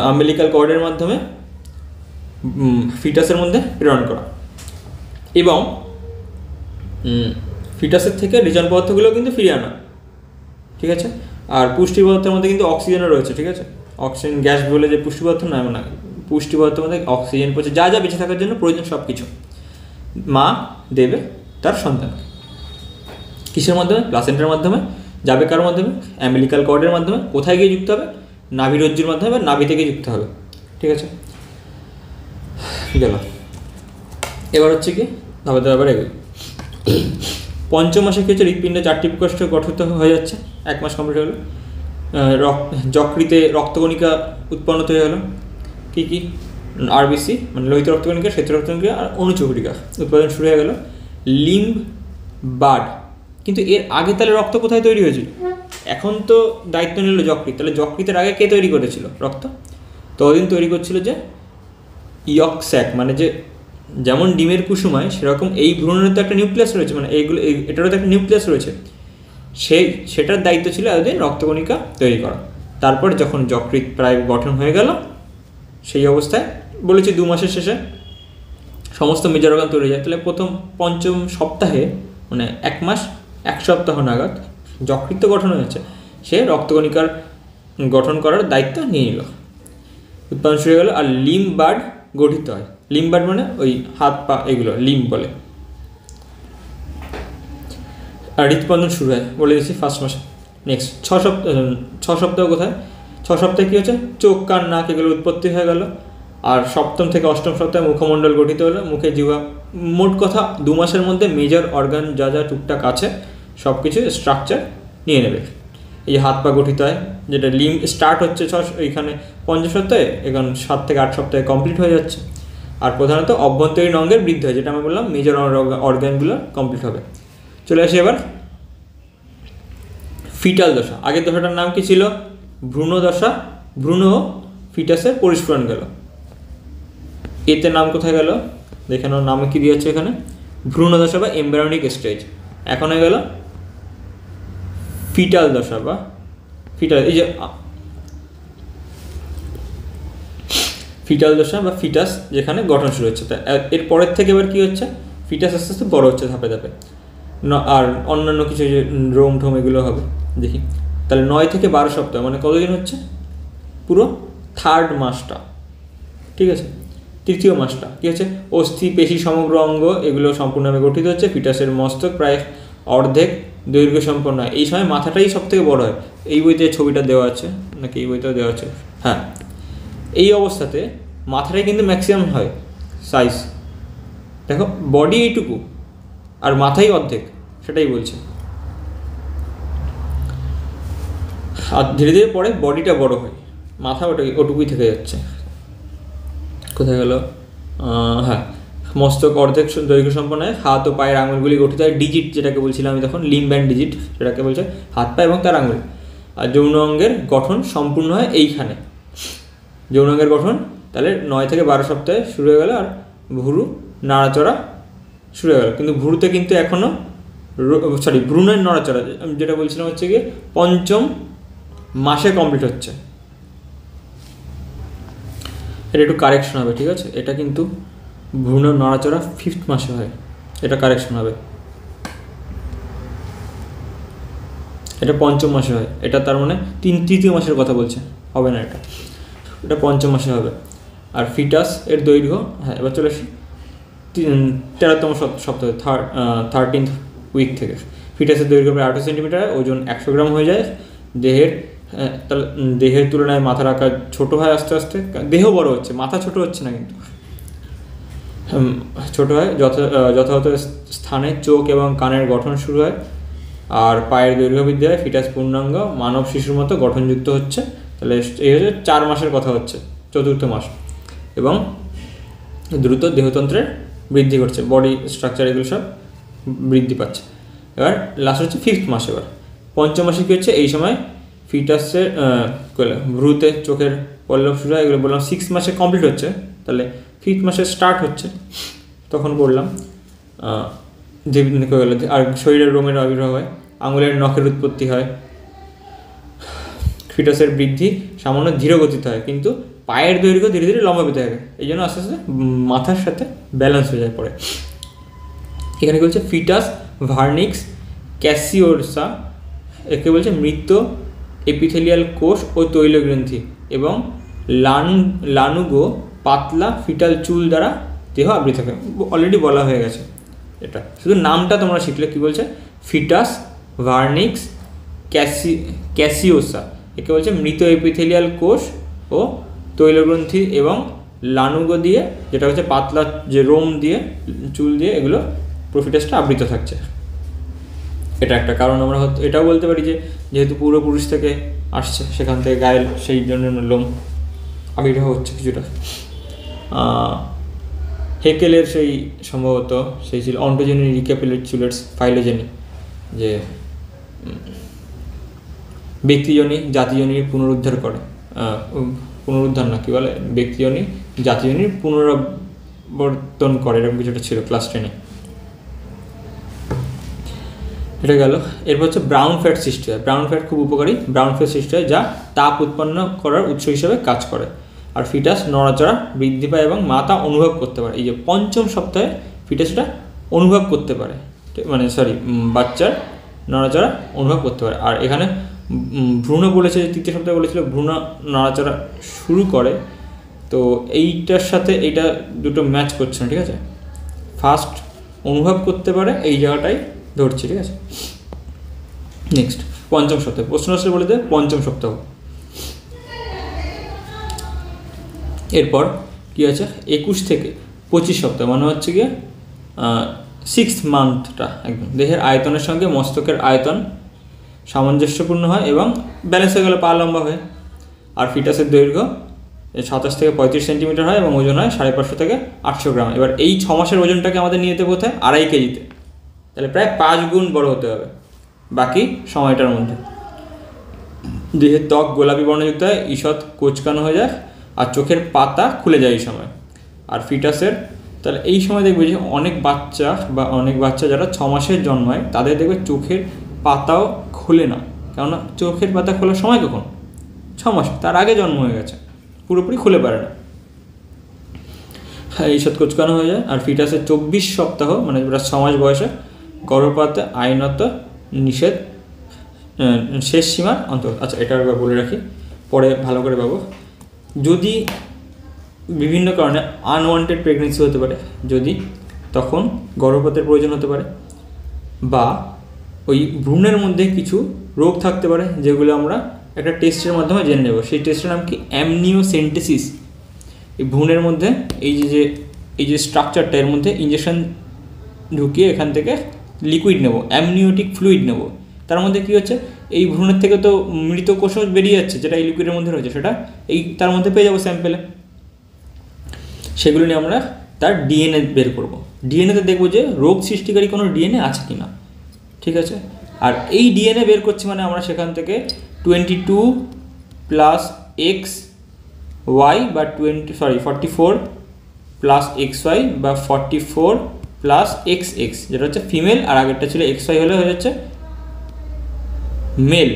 আম্বিলিক্যাল কর্ডের মাধ্যমে ফিটাসের মধ্যে প্রেরণ করা, এবং ফিটাসের থেকে রিজন পদার্থগুলো কিন্তু ফিরিয়ে আনা, ঠিক আছে। আর পুষ্টি পদার্থের মধ্যে কিন্তু অক্সিজেনও রয়েছে, ঠিক আছে। অক্সিজেন গ্যাস বলে যে পুষ্টি পদার্থ না, না, পুষ্টি পদার্থের মধ্যে অক্সিজেন পড়ছে, যা যা বেঁচে থাকার জন্য প্রয়োজন সব কিছু মা দেবে তার সন্তানকে। কিসের মাধ্যমে, প্লাসেন্টার মাধ্যমে। যাবে কার মাধ্যমে? অ্যাম্বিলিকাল কর্ডের মাধ্যমে। কোথায় গিয়ে যুক্ত হবে? নাভিরজ্জুর মাধ্যমে বা নাভি থেকে যুক্ত হবে। ঠিক আছে, গেল। এবার হচ্ছে কি আবার এগোই। পঞ্চম মাসে কী হচ্ছে? হৃৎপিণ্ডে 4টি প্রকোষ্ঠ গঠিত হয়ে যাচ্ছে, 1 মাস কমপ্লিট হলো। যকৃতে রক্তকণিকা উৎপন্ন হয়ে গেলো। কী কী? আরবিসি মানে লোহিত রক্তকণিকা, শ্বেত রক্তকণিকা আর অনুচক্রিকা উৎপাদন শুরু হয়ে গেল। লিম্ব বার্ড, কিন্তু এর আগে তাহলে রক্ত কোথায় তৈরি হয়েছিল? এখন তো দায়িত্ব নিল যকৃৎ, তাহলে যকৃতের আগে কে তৈরি করেছিল রক্ত? ততদিন তৈরি করছিল যে ইয়ক স্যাক, মানে যে যেমন ডিমের কুসুমায় সেরকম এই ভ্রূণের তো একটা নিউক্লিয়াস রয়েছে, মানে এটারও তো একটা নিউক্লিয়াস রয়েছে, সেটার দায়িত্ব ছিল এতদিন রক্তকণিকা তৈরি করা। তারপর যখন যকৃৎ প্রায় গঠন হয়ে গেল, সেই অবস্থায় বলেছি 2 মাসের শেষে সমস্ত মেজর অর্গান তৈরি হয়ে যায়। তাহলে পঞ্চম সপ্তাহে মানে 1 মাস 1 সপ্তাহ নাগাদ যকৃৎ তো গঠন হয়েছে, সে রক্তকণিকার গঠন করার দায়িত্ব নিয়ে নিল, উৎপাদন শুরু হয়ে গেল। আর লিম্ব বার্ড গঠিত হয়। লিম্ব বার্ড মানে ওই হাত পা, এগুলো লিম্ব বলে। আর হৃৎস্পন্দন শুরু হয় বলে দিচ্ছি 1st মাসে। নেক্সট 6 সপ্তাহ কোথায়? 6 সপ্তাহে কী হচ্ছে? চোখ, কান, নাক এগুলো উৎপত্তি হয়ে গেল। আর 7ম থেকে 8ম সপ্তাহে মুখমণ্ডল গঠিত হলো, মুখে জিহ্বা। মোট কথা 2 মাসের মধ্যে মেজর অর্গান যা যা টুকটাক আছে সব কিছু স্ট্রাকচার নিয়ে নেবে। এই হাত পা গঠিত হয়, যেটা লিম্ব স্টার্ট হচ্ছে এইখানে 5ম সপ্তাহে, এখন 7 থেকে 8 সপ্তাহে কমপ্লিট হয়ে যাচ্ছে। আর প্রধানত অভ্যন্তরীণ অঙ্গের বৃদ্ধি হয়, যেটা আমি বললাম মেজর অর্গানগুলো কমপ্লিট হবে। চলে আসি এবার ফিটাল দশা। আগের দশাটার নাম কি ছিল? ভ্রূণ দশা। ভ্রূণ ফিটাসের পরিস্ফুরণ গেল। এতে নাম কোথায় গেল? দেখে নাও নামে কী দিয়েছে এখানে, ভ্রূণ দশা বা এমব্রায়োনিক স্টেজ। এখন হয়ে গেল ফিটাল দশা বা ফিটাল, এই যে ফিটাল দশা বা ফিটাস যেখানে গঠন শুরু হচ্ছে। তা এর পরের থেকে এবার কী হচ্ছে? ফিটাস আস্তে আস্তে বড় হচ্ছে ধাপে ধাপে, আর অন্যান্য কিছু যে রোম ঠোম এগুলো হবে দেখি। তাহলে 9 থেকে 12 সপ্তাহ মানে কতদিন হচ্ছে? পুরো 3rd মাসটা। ঠিক আছে, 3য় মাসটা কী হচ্ছে? অস্থি, পেশি, সমগ্র অঙ্গ এগুলো সম্পূর্ণভাবে গঠিত হচ্ছে। ফিটাসের মস্তক প্রায় অর্ধেক দৈর্ঘ্য সম্পন্ন হয়। এই সময় মাথাটাই সব থেকে বড় হয়। এই বইতে ছবিটা দেওয়া আছে নাকি? এই বইতেও দেওয়া আছে, হ্যাঁ। এই অবস্থাতে মাথাটাই কিন্তু ম্যাক্সিমাম হয় সাইজ। দেখো বডি এইটুকু আর মাথাই অর্ধেক, সেটাই বলছে। আর ধীরে ধীরে পরে বডিটা বড় হয়, মাথা ওটুকুই থেকে যাচ্ছে। কোথায় গেল? হ্যাঁ, মস্তক অর্ধেক দৈর্ঘ্য সম্পন্ন হয়। হাত ও পায়ের আঙুলগুলি গঠিত হয়। ডিজিট যেটাকে বলছিলাম আমি তখন, লিম্ব অ্যান্ড ডিজিট সেটাকে বলছে, হাত পা এবং তার আঙুল। আর যৌন অঙ্গের গঠন সম্পূর্ণ হয় এইখানে। যৌন অঙ্গের গঠন তাহলে 9 থেকে 12 সপ্তাহে শুরু হয়ে গেল। আর ভুরু নাড়াচড়া শুরু হয়ে গেল, কিন্তু ভুরুতে কিন্তু এখনও ভ্রূণের নড়াচড়া যেটা বলছিলাম হচ্ছে গিয়ে 5ম মাসে কমপ্লিট হচ্ছে। এটা একটু কারেকশন হবে, ঠিক আছে? এটা কিন্তু ভ্রূণের নড়াচড়া 5th মাসে হয়, এটা কারেকশন হবে। এটা 5ম মাসে হয়, এটা তার মানে 3য় মাসের কথা বলছে, হবে না এটা, এটা 5ম মাসে হবে। আর ফিটাস এর দৈর্ঘ্য, হ্যাঁ এবার চলে আসি 13তম সপ্তাহে 13th উইক থেকে। ফিটাসের দৈর্ঘ্য প্রায় 18 সেন্টিমিটার, ওজন 100 গ্রাম হয়ে যায়। তাহলে দেহের তুলনায় মাথার আকার ছোটো হয় আস্তে আস্তে। দেহ বড় হচ্ছে, মাথা ছোট হচ্ছে না, কিন্তু ছোট হয়। যথাযথ স্থানে চোখ এবং কানের গঠন শুরু হয়। আর পায়ের দৈর্ঘ্য বৃদ্ধি হয়। ফিটাস পূর্ণাঙ্গ মানব শিশুর মতো গঠনযুক্ত হচ্ছে। তাহলে এই হচ্ছে 4 মাসের কথা হচ্ছে, 4র্থ মাস। এবং দ্রুত দেহতন্ত্রের বৃদ্ধি ঘটছে, বডি স্ট্রাকচার এগুলো সব বৃদ্ধি পাচ্ছে। এবার লাস্ট হচ্ছে 5th মাস। এবার 5ম মাসে কী হচ্ছে? এই সময় ফিটাসের ভ্রুতে চোখের পল্লব শুরু হয়, এগুলো বললাম 6 মাসে কমপ্লিট হচ্ছে। তাহলে 5th মাসে স্টার্ট হচ্ছে, তখন বললাম যে গেল। আর শরীরের রোমের আবির্ভাব হয়, আঙুলের নখের উৎপত্তি হয়। ফিটাসের বৃদ্ধি সামান্য ধীর গতিতে হয়, কিন্তু পায়ের দৈর্ঘ্য ধীরে ধীরে লম্বা পেতে থাকে, এই জন্য আস্তে আস্তে মাথার সাথে ব্যালেন্স হয়ে যায় পরে। এখানে বলছে ফিটাস ভার্নিক্স ক্যাসিওরসা, একে বলছে মৃত এপিথেলিয়াল কোষ ও তৈলগ্রন্থি, এবং লানুগো পাতলা ফিটাল চুল দ্বারা দেহ আবৃত থাকে। অলরেডি বলা হয়ে গেছে, এটা শুধু নামটা তোমরা শিখলে। কি বলছে? ফিটাস ভার্নিক্স ক্যাসিওসা, একে বলছে মৃত এপিথেলিয়াল কোষ ও তৈলগ্রন্থি এবং লানুগ দিয়ে, যেটা হচ্ছে পাতলা যে রোম দিয়ে, চুল দিয়ে, এগুলো প্রোফিটাসটা আবৃত থাকছে। এটা একটা কারণ। আমরা এটাও বলতে পারি যে যেহেতু পূর্বপুরুষ থেকে আসছে, সেখান থেকে গায়ের সেই জন্য লোম আবির্ভাব হচ্ছে কিছুটা। হেকেলের সেই সম্ভবত সেই ছিল অন্টোজেনি রিক্যাপিচুলেটস ফাইলোজেনি, যে ব্যক্তিজনী জাতিজনীর পুনরুদ্ধার করে, পুনরুদ্ধার না, কী বলে, ব্যক্তিজনী জাতিজনীর পুনরাবর্তন করে, এরকম কিছুটা ছিল ক্লাস 10-এ। এটা গেল। এরপর হচ্ছে ব্রাউন ফ্যাট সৃষ্টি হয়। ব্রাউন ফ্যাট খুব উপকারী। ব্রাউন ফ্যাট সৃষ্টি হয় যা তাপ উৎপন্ন করার উৎস হিসেবে কাজ করে, আর ফিটাস নড়াচড়া, বৃদ্ধি পায় এবং মা তা অনুভব করতে পারে। এই যে 5ম সপ্তাহে ফিটাস এটা অনুভব করতে পারে, মানে বাচ্চার নড়াচড়া অনুভব করতে পারে। আর এখানে ভ্রূণ বলেছে, 3য় সপ্তাহে বলেছিল ভ্রূণ নড়াচড়া শুরু করে, তো এইটার সাথে এইটা দুটো ম্যাচ করছে না, ঠিক আছে। ফার্স্ট অনুভব করতে পারে, এই জায়গাটাই ধরছি, ঠিক আছে। নেক্সট 5ম সপ্তাহ, প্রশ্ন আসলে বলে দেয় 5ম সপ্তাহ। এরপর কী আছে, 21 থেকে 25 সপ্তাহ, মানে হচ্ছে গিয়ে 6th মান্থটা একদম দেহের আয়তনের সঙ্গে মস্তকের আয়তন সামঞ্জস্যপূর্ণ হয় এবং ব্যালেন্স হয়ে গেলে পা লম্বা হয়। আর ফিটাসের দৈর্ঘ্য 27 থেকে 35 সেন্টিমিটার হয় এবং ওজন হয় 550 থেকে 800 গ্রাম। এবার এই 6 মাসের ওজনটাকে আমাদের নিয়ে যেতে কোথায়, 2.5 কেজিতে, তাহলে প্রায় 5 গুণ বড় হতে হবে বাকি সময়টার মধ্যে। দেহের ত্বক গোলাপি বর্ণযুক্ত হয়, ঈষৎ কোঁচকানো হয়ে যায়, আর চোখের পাতা খুলে যায় এই সময়। আর ফিটাসের, তাহলে এই সময় দেখবে যে অনেক বাচ্চা যারা 6 মাসের জন্মায়, তাদের দেখবে চোখের পাতাও খোলে না। কেননা চোখের পাতা খোলার সময় কখন, 6 মাস, তার আগে জন্ম হয়ে গেছে, পুরোপুরি খুলে পারে না, ঈষৎ কোঁচকানো হয়ে যায়। আর ফিটাসের 24 সপ্তাহ, মানে প্রায় 6 মাস বয়সে গর্ভপাতে আইনত নিষেধ, শেষ সীমার অন্তর্গত। আচ্ছা, এটা একবার বলে রাখি, পরে ভালো করে পাবো। যদি বিভিন্ন কারণে আনওয়ান্টেড প্রেগনেন্সি হতে পারে, যদি তখন গর্ভপাতের প্রয়োজন হতে পারে, বা ওই ভ্রূণের মধ্যে কিছু রোগ থাকতে পারে, যেগুলো আমরা একটা টেস্টের মাধ্যমে জেনে নেব। সেই টেস্টের নাম কি, অ্যামনিওসেন্টেসিস। এই ভ্রূণের মধ্যে এই যে স্ট্রাকচারটা, এর মধ্যে ইঞ্জেকশন ঢুকিয়ে এখান থেকে লিকুইড নেব, অ্যামনিওটিক ফ্লুইড নেব। তার মধ্যে কী হচ্ছে, এই ভ্রূণের থেকে তো মৃত কোষও বেরিয়ে যাচ্ছে, যেটা এই লিকুইডের মধ্যে রয়েছে, সেটা তার মধ্যে পেয়ে যাবো স্যাম্পেলে। সেগুলো নিয়ে আমরা তার ডিএনএ বের করব। ডিএনএতে দেখবো যে রোগ সৃষ্টিকারী কোনো ডিএনএ আছে কি না, ঠিক আছে। আর এই ডিএনএ বের করছি মানে আমরা সেখান থেকে 22 + XY বা 44 + XY বা 44 + XX, যেটা হচ্ছে ফিমেল, আর আগেরটা ছিল XY হলে হয়ে যাচ্ছে মেল।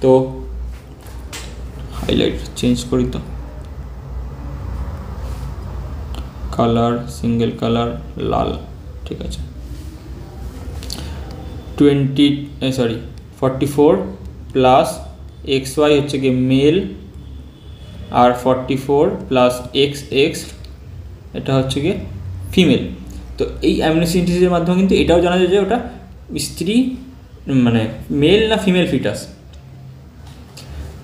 তো হাইলাইট চেঞ্জ করি, তো কালার সিঙ্গেল কালার লাল, ঠিক আছে। 44 + XY হচ্ছে গিয়ে মেল, আর 44 + XX এটা হচ্ছে গিয়ে ফিমেল। তো এই অ্যামনিওসেন্টেসিসের মাধ্যমে কিন্তু এটাও জানা যায় যে ওটা স্ত্রী, মানে মেল না ফিমেল ফিটাস।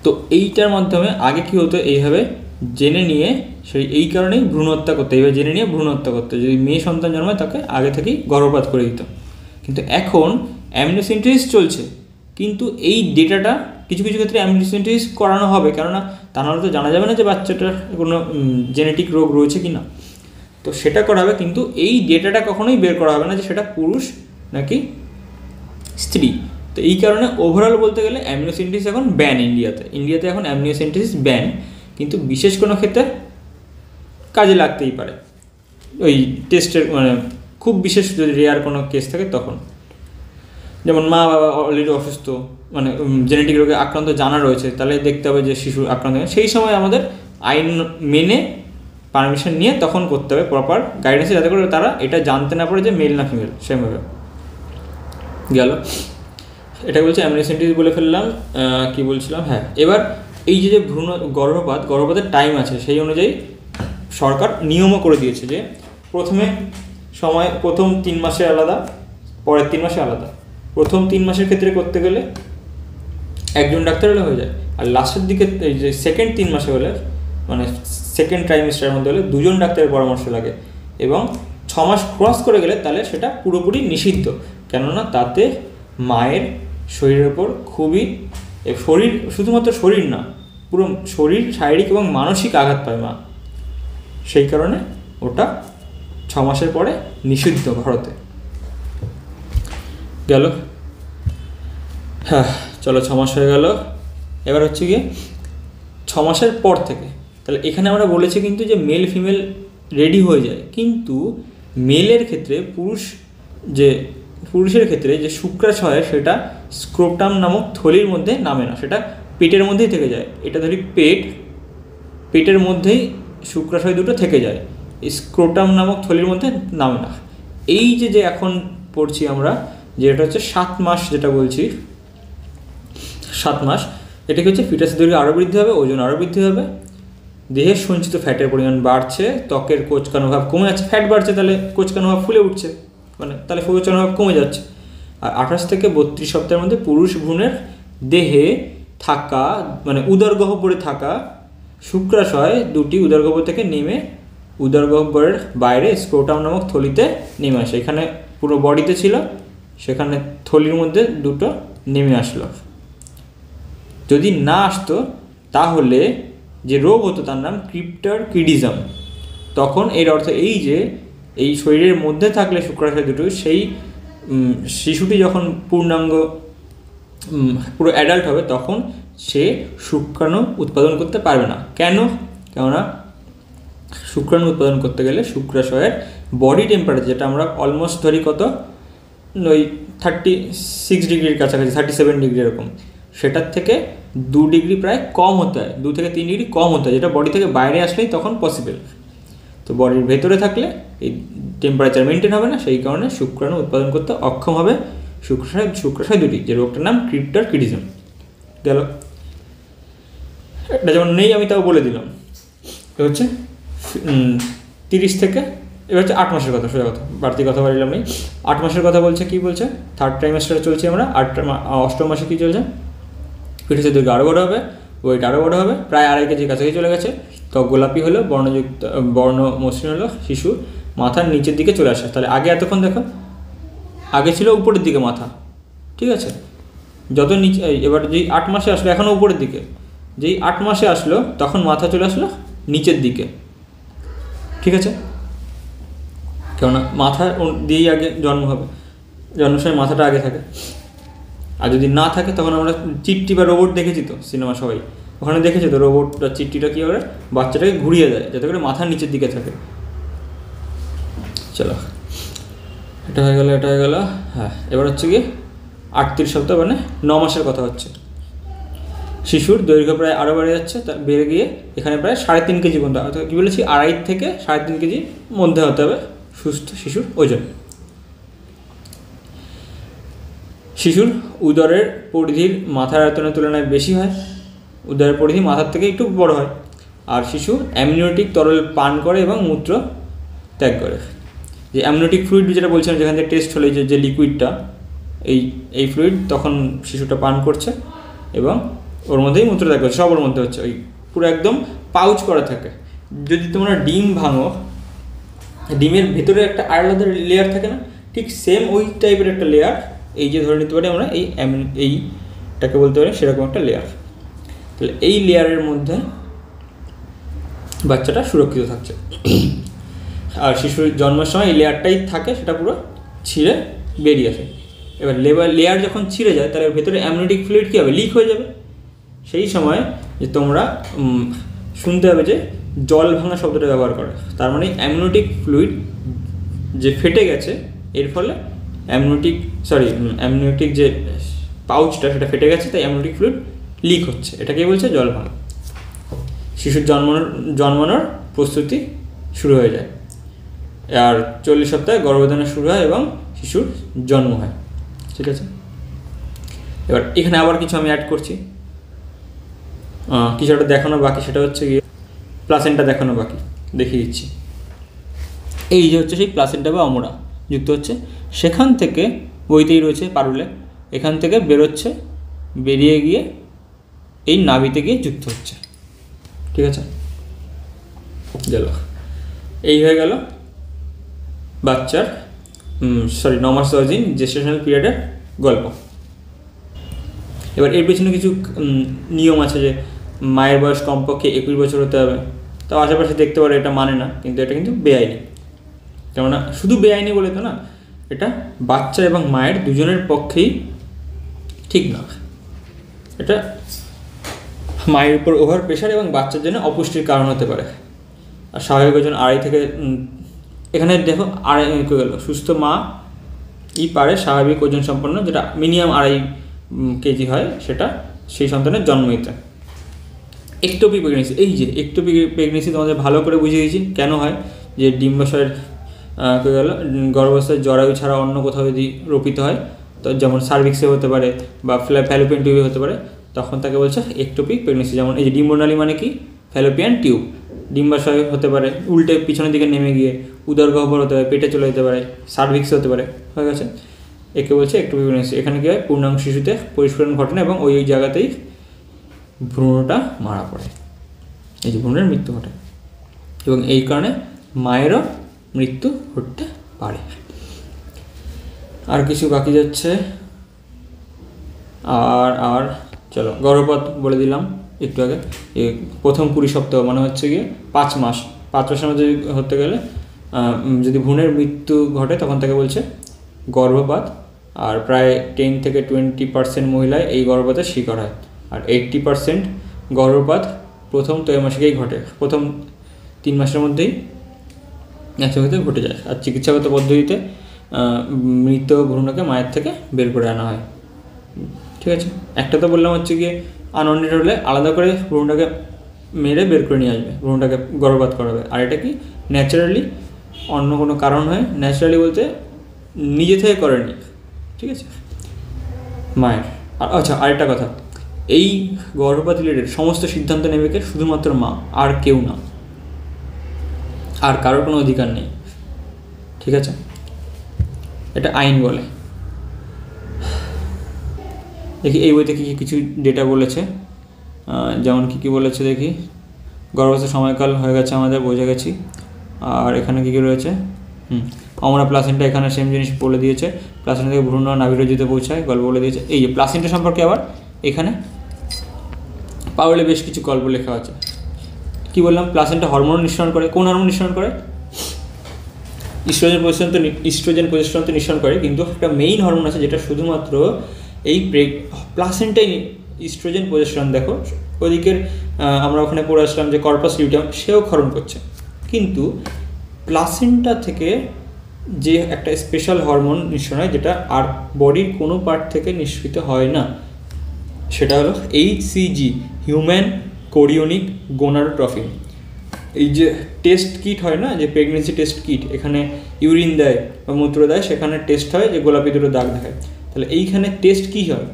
তো এইটার মাধ্যমে আগে কী হতো, এইভাবে জেনে নিয়ে এই কারণেই ভ্রূণ হত্যা করতে, এইভাবে জেনে নিয়ে ভ্রূণ হত্যা করতে, যদি মেয়ে সন্তান জন্মায় তাকে আগে থেকেই গর্ভপাত করে দিত। কিন্তু এখন অ্যামনিওসেন্টেসিস চলছে, কিন্তু এই ডেটাটা কিছু কিছু ক্ষেত্রে অ্যামনিওসেন্টেসিস করানো হবে, কেননা তা নাহলে তো জানা যাবে না যে বাচ্চাটার কোনো জেনেটিক রোগ রয়েছে কি না। তো সেটা করা হবে, কিন্তু এই ডেটাটা কখনোই বের করা হবে না যে সেটা পুরুষ নাকি স্ত্রী। তো এই কারণে ওভারঅল বলতে গেলে অ্যামনিওসেন্টেসিস এখন ব্যান ইন্ডিয়াতে এখন অ্যামনিওসেন্টেসিস ব্যান, কিন্তু বিশেষ কোনো ক্ষেত্রে কাজে লাগতেই পারে ওই টেস্টের, মানে খুব বিশেষ যদি রেয়ার কোনো কেস থাকে তখন। যেমন মা বাবা অলরেডি অসুস্থ, মানে জেনেটিক রোগে আক্রান্ত জানা রয়েছে, তাহলে দেখতে হবে যে শিশু আক্রান্ত, সেই সময় আমাদের আইন মেনে পারমিশন নিয়ে তখন করতে হবে প্রপার গাইডেন্সে, যাতে করে তারা এটা জানতে না পারে যে মেল না ফিমেল। সেভাবে গেল। এটা বলছে অ্যামনিওসেন্টেসিস বলে ফেললাম। কি বলছিলাম, হ্যাঁ, এবার এই যে গর্ভপাতের টাইম আছে, সেই অনুযায়ী সরকার নিয়মও করে দিয়েছে যে প্রথম 3 মাসে আলাদা, পরের 3 মাসে আলাদা। প্রথম 3 মাসের ক্ষেত্রে করতে গেলে একজন ডাক্তার হলে হয়ে যায়। আর লাস্টের দিকে এই যে সেকেন্ড 3 মাসে হলে, মানে সেকেন্ড ট্রাইমেস্টারের মধ্যে হলে 2জন ডাক্তারের পরামর্শ লাগে। এবং 6 মাস ক্রস করে গেলে তাহলে সেটা পুরোপুরি নিষিদ্ধ, কেননা তাতে মায়ের শরীরের ওপর খুবই, শরীর শুধুমাত্র শরীর না, পুরো শরীর, শারীরিক এবং মানসিক আঘাত পায় মা। সেই কারণে ওটা 6 মাসের পরে নিষিদ্ধ ভারতে। গেল। হ্যাঁ, চলো 6 মাস হয়ে গেল। এবার হচ্ছে গিয়ে 6 মাসের পর থেকে, তাহলে এখানে আমরা বলেছি কিন্তু যে মেল ফিমেল রেডি হয়ে যায়, কিন্তু মেলের ক্ষেত্রে পুরুষের ক্ষেত্রে যে শুক্রাশয় সেটা স্ক্রোটাম নামক থলির মধ্যে নামে না, সেটা পেটের মধ্যেই থেকে যায়। এটা ধরি পেটের মধ্যেই শুক্রাশয় দুটো থেকে যায়, স্ক্রোটাম নামক থলির মধ্যে নামে না। এই যে এখন পড়ছি আমরা, যে এটা হচ্ছে 7 মাস, যেটা বলছি 7 মাস, এটাকে হচ্ছে ফিটাসের দৈর্ঘ্য আরও বৃদ্ধি হবে, ওজন আরও বৃদ্ধি হবে, দেহের সঞ্চিত ফ্যাটের পরিমাণ বাড়ছে, ত্বকের কোঁচকানো ভাব কমে যাচ্ছে। ফ্যাট বাড়ছে, তাহলে কোঁচকানো ভাব ফুলে উঠছে, মানে তাহলে কোঁচকানো ভাব কমে যাচ্ছে। আর 28 থেকে 32 সপ্তাহের মধ্যে পুরুষ ভ্রূণের দেহে থাকা, মানে উদরগহ্বরে থাকা শুক্রাশয় দুটি উদরগহ্বর থেকে নেমে উদরগহ্বরের বাইরে স্ক্রোটাম নামক থলিতে নেমে আসে। এখানে পুরো বডিতে ছিল, সেখানে থলির মধ্যে দুটো নেমে আসলো। যদি না আসতো তাহলে যে রোগ হতো তার নাম ক্রিপ্টারকিডিজম। তখন এর অর্থ এই যে এই শরীরের মধ্যে থাকলে শুক্রাশয় দুটো, সেই শিশুটি যখন পূর্ণাঙ্গ পুরো অ্যাডাল্ট হবে তখন সে শুক্রাণু উৎপাদন করতে পারবে না। কেননা শুক্রাণু উৎপাদন করতে গেলে শুক্রাশয়ের বডি টেম্পারেচার, যেটা আমরা অলমোস্ট ধরি কত, ওই 36 ডিগ্রির কাছাকাছি, 37 ডিগ্রি এরকম, সেটার থেকে 2 ডিগ্রি প্রায় কম হতে হয়, 2 থেকে 3 ডিগ্রি কম হতে হয়, যেটা বডি থেকে বাইরে আসলেই তখন পসিবল। তো বডির ভেতরে থাকলে এই টেম্পারেচার মেনটেন হবে না, সেই কারণে শুক্রাণু উৎপাদন করতে অক্ষম হবে শুক্রাশয় দুটি, যে রোগটার নাম ক্রিপ্টারকিডিজম। গেল। এটা যেমন নেই আমি তাও বলে দিলাম। এটা হচ্ছে 30 থেকে, এবার হচ্ছে 8 মাসের কথা, সোজা কথা, বাড়তি কথা বললাম নেই। 8 মাসের কথা বলছে, কি বলছে, 3rd ট্রাইমেস্টারে চলছি আমরা। 8ম মাসে কী চলছে, ফিটাসের দৈর্ঘ্য আরও বড় হবে, ওয়েট আরও বড় হবে, প্রায় 2.5 কেজি কাছাকাছি চলে গেছে, ত্বক গোলাপি হলো, বর্ণ মসৃণ হলো, শিশু মাথার নিচের দিকে চলে আসে। তাহলে আগে এতক্ষণ দেখো, আগে ছিল উপরের দিকে মাথা, ঠিক আছে, যত নিচে, এবার যেই 8 মাসে আসলো এখনও উপরের দিকে, যেই 8 মাসে আসলো তখন মাথা চলে আসলো নিচের দিকে, ঠিক আছে, কেননা মাথা দিয়েই আগে জন্ম হবে, জন্মের সময় মাথাটা আগে থাকে। আর যদি না থাকে তখন আমরা চিট্টি বা রোবট দেখেছি তো সিনেমা, সবাই ওখানে দেখেছি তো, রোবট বা চিট্টিটা কী করে বাচ্চাটাকে ঘুরিয়ে দেয় যাতে করে মাথার নিচের দিকে থাকে। চলো, এটা হয়ে গেল। হ্যাঁ, এবার হচ্ছে কি 38 সপ্তাহ, মানে 9 মাসের কথা হচ্ছে। শিশুর দৈর্ঘ্য প্রায় আরও বেড়ে যাচ্ছে, বেড়ে গিয়ে এখানে প্রায় 3.5 কেজি পর্যন্ত, অর্থাৎ কী বলেছি, 2.5 থেকে 3.5 কেজির মধ্যে হতে হবে সুস্থ শিশুর ওজন। শিশুর উদরের পরিধির মাথার আয়তনের তুলনায় বেশি হয়, উদরের পরিধি মাথার থেকে একটু বড় হয়। আর শিশু অ্যামনিওটিক তরল পান করে এবং মূত্র ত্যাগ করে। যে অ্যামনিওটিক ফ্লুইড যেটা বলছিলাম, যেখান থেকে টেস্ট হলো, যে লিকুইডটা, এই ফ্লুইড তখন শিশুটা পান করছে এবং ওর মধ্যেই মূত্র ত্যাগ করছে, সবার মধ্যে হচ্ছে, ওই পুরো একদম পাউচ করা থাকে। যদি তোমরা ডিম ভাঙো, ডিমের ভেতরে একটা আলাদা লেয়ার থাকে না, ঠিক সেম ওই টাইপের একটা লেয়ার, এই যে ধরে নিতে পারি আমরা, এইটাকে বলতে পারি সেরকম একটা লেয়ার। তাহলে এই লেয়ারের মধ্যে বাচ্চাটা সুরক্ষিত থাকছে। আর শিশুর জন্মের সময় এই লেয়ারটাই থাকে, সেটা পুরো ছিঁড়ে বেরিয়ে আসে। এবার লেয়ার যখন ছিঁড়ে যায় তাহলে ভেতরে অ্যামনিওটিক ফ্লুইড কী হবে, লিক হয়ে যাবে। সেই সময় যে তোমরা শুনতে হবে যে জল ভাঙা শব্দটা ব্যবহার করে, তার মানে অ্যামনিওটিক ফ্লুইড যে ফেটে গেছে, এর ফলে অ্যামনিওটিক যে পাউচটা সেটা ফেটে গেছে, তাই অ্যামনিওটিক ফ্লুইড লিক হচ্ছে, এটাকেই বলছে জল ভাঙা। শিশুর জন্মানোর প্রস্তুতি শুরু হয়ে যায়, আর 40 সপ্তাহে গর্ভধারণ শুরু হয় এবং শিশুর জন্ম হয়, ঠিক আছে। এবার এখানে আবার কিছু আমি অ্যাড করছি, কিছু একটা দেখানো বাকি, সেটা হচ্ছে গিয়ে প্লাসেন্টা দেখানো বাকি, দেখিয়ে দিচ্ছি। এই যে হচ্ছে সেই প্লাসেন্টা বা অমরা যুক্ত হচ্ছে, সেখান থেকে বইতেই রয়েছে পারুলে, এখান থেকে বেরোচ্ছে, বেরিয়ে গিয়ে এই নাভিতে গিয়ে যুক্ত হচ্ছে। ঠিক আছে, গেল। এই হয়ে গেল বাচ্চার 9 মাস 10 দিন জেস্টেশনাল পিরিয়ডের গল্প। এবার এর পেছনে কিছু নিয়ম আছে, যে মায়ের বয়স কমপক্ষে 21 বছর হতে হবে। তো আশেপাশে দেখতে পারে এটা মানে না, কিন্তু এটা কিন্তু বেআইনি। কেননা শুধু বেআইনি বলে তো না, এটা বাচ্চা এবং মায়ের দুজনের পক্ষেই ঠিক না। এটা মায়ের উপর ওভার প্রেশার এবং বাচ্চার জন্য অপুষ্টির কারণ হতে পারে। আর স্বাভাবিক ওজন 2.5 থেকে এখানে দেখো 2.5 গেল। সুস্থ মা পারে স্বাভাবিক ওজন সম্পন্ন, যেটা মিনিমাম 2.5 কেজি হয়, সেটা সেই সন্তানের জন্ম দিতে। একটোপিক প্রেগনেন্সি, এই যে একটোপিক প্রেগনেন্সি তোমাদের ভালো করে বুঝিয়ে দিয়েছি কেন হয়। যে ডিম্বাশয়ের গেল গর্ভাবস্থায় জরায়ু ছাড়া অন্য কোথাও যদি রোপিত হয়, তো যেমন সার্ভিক্সে হতে পারে বা ফ্যালোপিয়ান টিউবে হতে পারে, তখন তাকে বলছে একটোপিক প্রেগনেন্সি। যেমন এই যে ডিম্বনালী মানে কি, ফ্যালোপিয়ান টিউব। ডিম্বাশয় হতে পারে উল্টে পিছনের দিকে নেমে গিয়ে, উদরগহ্বর হতে পারে, পেটে চলে যেতে পারে, সার্ভিক্স হতে পারে, হয়ে গেছে। একে বলছে একটোপিক প্রেগনেন্সি। এখানে কি হয়, পূর্ণাঙ্গ শিশুতে পরিস্ফুরণ ঘটে না এবং ওই জায়গাতেই ভ্রূণটা মারা পড়ে, এই যে ভ্রূণের মৃত্যু ঘটে, এবং এই কারণে মায়েরও মৃত্যু ঘটতে পারে। আর কিছু বাকি যাচ্ছে। আর চলো গর্ভপাত বলে দিলাম একটু আগে। প্রথম 20 সপ্তাহ মানে হচ্ছে গিয়ে 5 মাস। 5 মাসের মধ্যে হতে গেলে যদি ভ্রূণের মৃত্যু ঘটে তখন তাকে বলছে গর্ভপাত। আর প্রায় 10 থেকে 20% মহিলায় এই গর্ভপাতের শিকার হয়। আর 80% গর্ভপাত প্রথম ত্রৈমাসিকেই ঘটে, প্রথম 3 মাসের মধ্যেই একসঙ্গে ঘটে যায়। আর চিকিৎসাগত পদ্ধতিতে মৃত ভ্রূণকে মায়ের থেকে বের করে আনা হয়। ঠিক আছে, একটা তো বললাম হচ্ছে গিয়ে আনওয়ান্টেড হলে আলাদা করে ভ্রূণটাকে মেরে বের করে নিয়ে আসবে, ভ্রূণটাকে গর্ভপাত করাবে। আর এটা কি ন্যাচারালি অন্য কোনো কারণ হয়, ন্যাচারালি বলতে নিজে থেকে করেনি। ঠিক আছে, মায়ের। আর আচ্ছা, আরেকটা কথা, এই গর্ভপাত রিলেটেড সমস্ত সিদ্ধান্ত নেবে কে? শুধুমাত্র মা, আর কেউ না, আর কারোর কোনো অধিকার নেই। ঠিক আছে, এটা আইন বলে। দেখি এই বইতে কী কিছু ডেটা বলেছে, যেমন কী বলেছে দেখি। গর্ভাবস্থার সময়কাল হয়ে গেছে আমাদের, বোঝা গেছি। আর এখানে কী রয়েছে, আমরা প্লাসেন্টা, এখানে সেম জিনিস বলে দিয়েছে। প্লাসেন্টা থেকে ভ্রূণ নাভিরজ্জুতে পৌঁছায়, গল্প বলে দিয়েছে। এই যে প্লাসেন্টা সম্পর্কে আবার এখানে পাওয়ালে বেশ কিছু গল্প লেখা আছে। কি বললাম, প্লাসেন্টা হরমোন নিঃসরণ করে। কোন হরমোন নিঃসরণ করে? ইস্ট্রোজেন প্রজেস্টেরন তো নিঃসরণ করে, কিন্তু একটা মেইন হরমোন আছে যেটা শুধুমাত্র এই প্লাসেন্টাই ইস্ট্রোজেন প্রজেস্টেরন। দেখো ওদিকের আমরা ওখানে পড়ে আসলাম যে কর্পাস লিউটিয়াম সেও ক্ষরণ করছে, কিন্তু প্লাসেন্টা থেকে যে একটা স্পেশাল হরমোন নিঃসরণ হয় যেটা আর বডির কোনো পার্ট থেকে নিঃসৃত হয় না, সেটা হলো HCG, হিউম্যান কোরিওনিক গোনাডোট্রফিন। এই যে টেস্ট কিট হয় না, যে প্রেগনেন্সি টেস্ট কিট, এখানে ইউরিন দেয় বা মূত্র দেয়, সেখানে টেস্ট হয় যে গোলাপি দুটো দাগ দেখায়। তাহলে এইখানে টেস্ট কী হয়?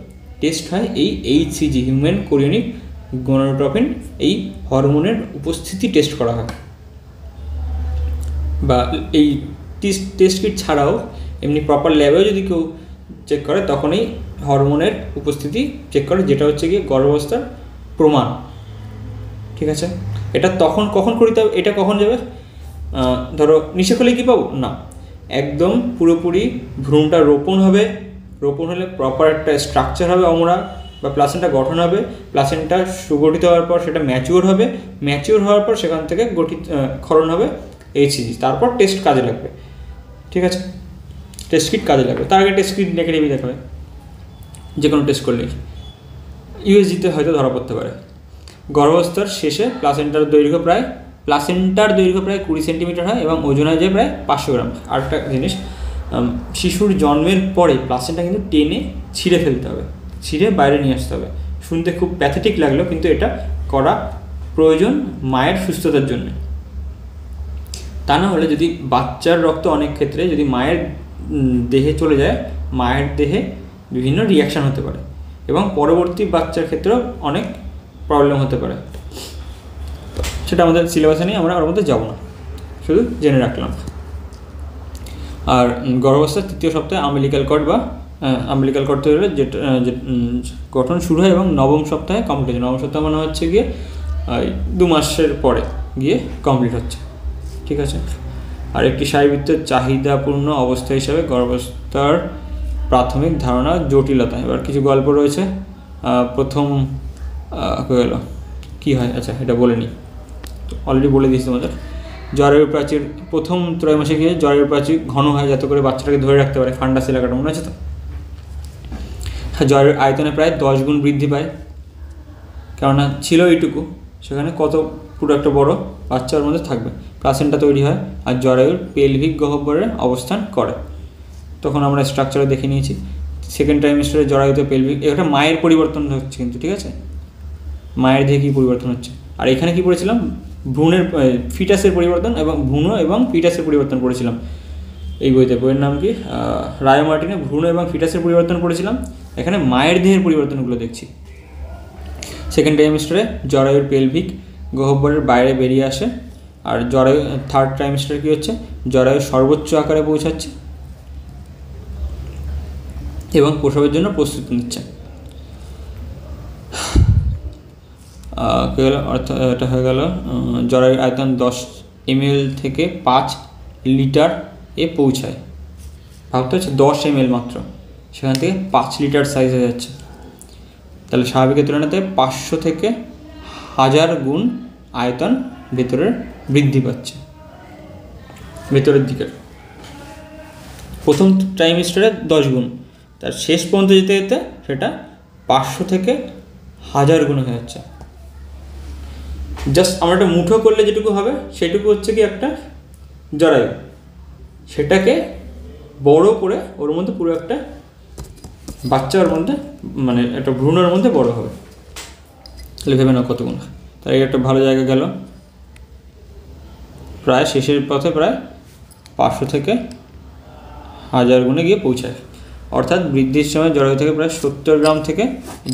টেস্ট হয় এই HCG, হিউম্যান কোরিওনিক গোনাডোট্রফিন, এই হরমোনের উপস্থিতি টেস্ট করা হয়। বা এই টেস্ট কিট ছাড়াও এমনি প্রপার ল্যাবেও যদি কেউ চেক করে, তখন এই হরমোনের উপস্থিতি চেক করে, যেটা হচ্ছে গিয়ে গর্ভাবস্থার প্রমাণ। ঠিক আছে, এটা তখন কখন করিতে হবে? এটা কখন যাবে? ধরো নিষেক হলে কী পাবো না, একদম পুরোপুরি ভ্রূণটা রোপণ হবে। রোপণ হলে প্রপার একটা স্ট্রাকচার হবে, অমরা বা প্লাসেন্টা গঠন হবে। প্লাসেন্টা সুগঠিত হওয়ার পর সেটা ম্যাচিওর হবে। ম্যাচিওর হওয়ার পর সেখান থেকে ক্ষরণ হবে HCG। তারপর টেস্ট কাজে লাগবে। ঠিক আছে, টেস্ট কিট কাজে লাগবে। তার আগে টেস্ট কিট নেগেটিভই দেখাবে, যে কোনো টেস্ট করলে। USGতে হয়তো ধরা পড়তে পারে। গর্ভাবস্থার শেষে প্লাসেন্টার দৈর্ঘ্য প্রায় 20 সেন্টিমিটার হয় এবং ওজন হয় যায় প্রায় 500 গ্রাম। আরেকটা জিনিস, শিশুর জন্মের পরে প্লাসেন্টা কিন্তু টেনে ছিঁড়ে ফেলতে হবে, ছিঁড়ে বাইরে নিয়ে আসতে হবে। শুনতে খুব প্যাথেটিক লাগলো, কিন্তু এটা করা প্রয়োজন মায়ের সুস্থতার জন্য। তা না হলে যদি বাচ্চার রক্ত অনেক ক্ষেত্রে যদি মায়ের দেহে চলে যায়, মায়ের দেহে বিভিন্ন রিয়াকশান হতে পারে এবং পরবর্তী বাচ্চার ক্ষেত্রেও অনেক প্রবলেম হতে পারে। সেটা আমাদের সিলেবাসে নেই, আমরা ওর মধ্যে যাবো না, শুধু জেনে রাখলাম। আর গর্ভাবস্থার 3য় সপ্তাহে আম্বিলিক্যাল কর্ড বা আম্বিলিকাল কর্ড তৈরি হলে যেটা গঠন শুরু হয় এবং নবম সপ্তাহে কমপ্লিট হচ্ছে। নবম সপ্তাহ মানে হচ্ছে গিয়ে 2 মাসের পরে গিয়ে কমপ্লিট হচ্ছে, ঠিক আছে। আর একটি শারীরবৃত্তীয় চাহিদাপূর্ণ অবস্থা হিসাবে গর্ভাবস্থার প্রাথমিক ধারণা জটিলতা। এবার কিছু গল্প রয়েছে। প্রথম গেল কী হয়, আচ্ছা এটা বলে নিই, অলরেডি বলে দিয়েছি তোমাদের। জরায়ুর প্রাচীর প্রথম ত্রৈমাসে গিয়ে জরায়ুর প্রাচীর ঘন হয় যাতে করে বাচ্চাটাকে ধরে রাখতে পারে, ফান্ডাস এলাকাটা মনে আছে তো। জরায়ুর আয়তনে প্রায় 10 গুণ বৃদ্ধি পায়, কেননা ছিল এইটুকু, সেখানে কত পুরো একটা বড় বাচ্চা ওর মধ্যে থাকবে। প্লাসেন্টা তৈরি হয় আর জরায়ুর পেলভিক গহ্বরে অবস্থান করে। তখন আমরা স্ট্রাকচারে দেখে নিয়েছি। সেকেন্ড ট্রাইমেস্টারে জরায়ুতে পেলভিক, এটা মায়ের পরিবর্তন হচ্ছে কিন্তু, ঠিক আছে, মায়ের দিয়ে কী পরিবর্তন হচ্ছে। আর এখানে কি পড়েছিলাম, ভ্রূণের ফিটাসের পরিবর্তন এবং ভ্রূণ এবং ফিটাসের পরিবর্তন পড়েছিলাম এই বইতে। বইয়ের নাম কি, রায় মার্টিনে ভ্রূণ এবং ফিটাসের পরিবর্তন পড়েছিলাম। এখানে মায়ের দেহের পরিবর্তনগুলো দেখছি। সেকেন্ড ট্রাইমেস্টারে জরায়ুর পেলভিক গহ্বরের বাইরে বেরিয়ে আসে। আর জরায়ু থার্ড ট্রাইমেস্টারে কী হচ্ছে, জরায়ু সর্বোচ্চ আকারে পৌঁছাচ্ছে এবং প্রসবের জন্য প্রস্তুতি নিচ্ছে। অর্থাৎ এটা হয়ে গেল জরায়ুর আয়তন 10 ml থেকে 5 লিটার এ পৌঁছায়। ভাবতে হচ্ছে 10 ml মাত্র, সেখান থেকে 5 লিটার সাইজ হয়ে যাচ্ছে। তাহলে স্বাভাবিকের তুলনাতে 500 থেকে 1000 গুণ আয়তন ভেতরের বৃদ্ধি পাচ্ছে, ভেতরের দিকের। প্রথম ট্রাইমেস্টারে 10 গুণ, তার শেষ পর্যন্ত যেতে যেতে সেটা 500 থেকে 1000 গুণ হয়ে যাচ্ছে। জাস্ট আমরা একটা মুঠো করলে যেটুকু হবে সেটুকু হচ্ছে কি একটা জরায়ু, সেটাকে বড় করে ওর মধ্যে পুরো একটা বাচ্চা ওর মধ্যে, মানে একটা ভ্রূণের মধ্যে বড় হবে। তাহলে ভেবে না কত গুণ। তাই একটা ভালো জায়গা গেল, প্রায় শেষের পথে প্রায় 500 থেকে 1000 গুণে গিয়ে পৌঁছায়। অর্থাৎ বৃদ্ধির সময় জরায়ু থেকে প্রায় 70 গ্রাম থেকে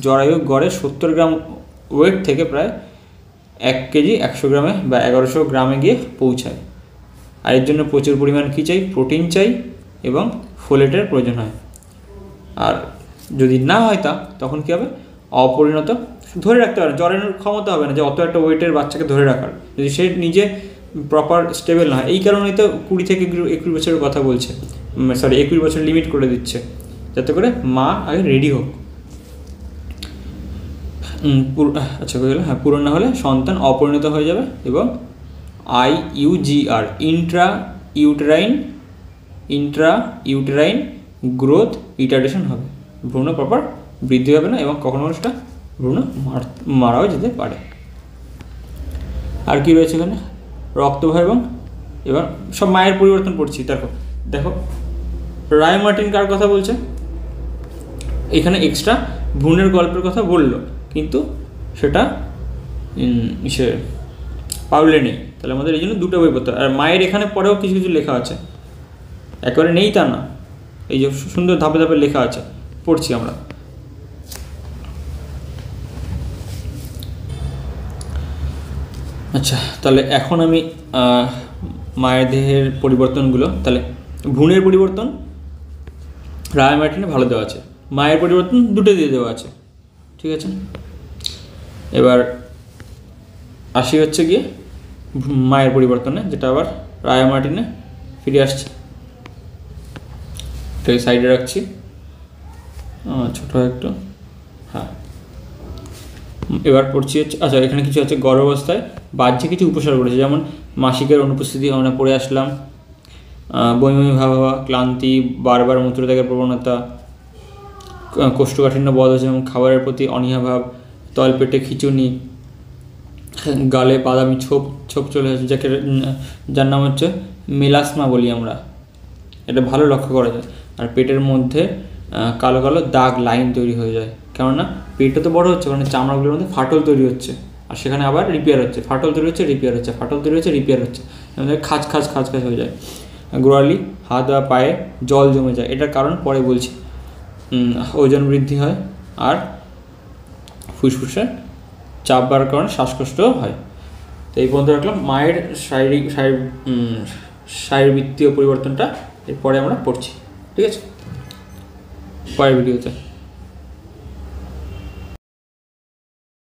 জরায়ু গড়ে 70 গ্রাম ওয়েট থেকে প্রায় 1 কেজি 100 গ্রামে বা 1100 গ্রামে গিয়ে পৌঁছায়। আর এর জন্য প্রচুর পরিমাণ কী চাই, প্রোটিন চাই এবং ফোলেটের প্রয়োজন হয়। আর যদি না হয় তখন কী হবে, অপরিণত ধরে রাখতে পারে, জরায়ুর ক্ষমতা হবে না যে অত একটা ওয়েটের বাচ্চাকে ধরে রাখার, যদি সে নিজে প্রপার স্টেবল না হয়। এই কারণেই তো 20 থেকে 21 বছরের কথা বলছে, 21 বছর লিমিট করে দিচ্ছে, যাতে করে মা আগে রেডি হোক। আচ্ছা গেল, হ্যাঁ, পূরণ না হলে সন্তান অপরিণত হয়ে যাবে এবং IUGR ইন্ট্রা-ইউটেরাইন গ্রোথ রিটার্ডেশন হবে, ভ্রূণ প্রপার বৃদ্ধি হবে না এবং কখনো সেটা ভ্রূণ মারাও যেতে পারে। আর কি রয়েছে এখানে, রক্তবাহ এবং এবার সব মায়ের পরিবর্তন পড়ছি। দেখো রায় মার্টিন কার কথা বলছে, এখানে এক্সট্রা ভ্রূণের গল্পের কথা বললো, কিন্তু সেটা পাউলে নেই। তাহলে আমাদের এই জন্য 2টা বই পড়তে হবে। আর মায়ের এখানে পরেও কিছু কিছু লেখা আছে, একেবারে নেই তা না, এই যে সুন্দর ধাপে ধাপে লেখা আছে, পড়ছি আমরা। আচ্ছা, তাহলে এখন আমি মায়ের দেহের পরিবর্তনগুলো, তাহলে ভ্রূণের পরিবর্তন রায় মার্টিনে ভালো দেওয়া আছে, মায়ের পরিবর্তন 2টো দিয়ে দেওয়া আছে, ঠিক আছে। এবার আসি হচ্ছে গিয়ে মায়ের পরিবর্তনে, যেটা আবার রায় মার্টিনে ফিরে আসছে। এটাকে সাইডে রাখছি, ছোটো একটু, হ্যাঁ। এবার পড়ছি হচ্ছে, আচ্ছা এখানে কিছু আছে গর্ভাবস্থায় বাহ্যিক কিছু উপসর্গ রয়েছে, যেমন মাসিকের অনুপস্থিতি, আমরা পড়ে আসলাম, বমি ভাব হওয়া, ক্লান্তি, বারবার মূত্রত্যাগের প্রবণতা, কোষ্ঠকাঠিন্য বধ হচ্ছে এবং খাবারের প্রতি অনীহাভাব, তলপেটে খিঁচুনি, গালে বাদামি ছোপ চলে আসে, যার নাম হচ্ছে মেলাসমা বলি আমরা, এটা ভালো লক্ষ্য করা যায়। আর পেটের মধ্যে কালো কালো দাগ লাইন তৈরি হয়ে যায়, কেননা পেটটা তো বড় হচ্ছে, কারণ চামড়াগুলোর মধ্যে ফাটল তৈরি হচ্ছে, আর সেখানে আবার রিপেয়ার হচ্ছে, ফাটল তৈরি হচ্ছে, রিপেয়ার হচ্ছে, ফাটল তৈরি হচ্ছে, রিপেয়ার হচ্ছে, খাঁজ হয়ে যায়। গোড়ালি, হাত বা পায়ে জল জমে যায়, এটার কারণ পরে বলছি। ওজন বৃদ্ধি হয় আর ফুসফুসে চাপ বাড়ার কারণে শ্বাসকষ্টও হয়। তো এই পর্যন্ত রাখলাম মায়ের শারীরবৃত্তীয় পরিবর্তনটা, এরপরে আমরা পড়ছি, ঠিক আছে। পরের ভিডিওতে।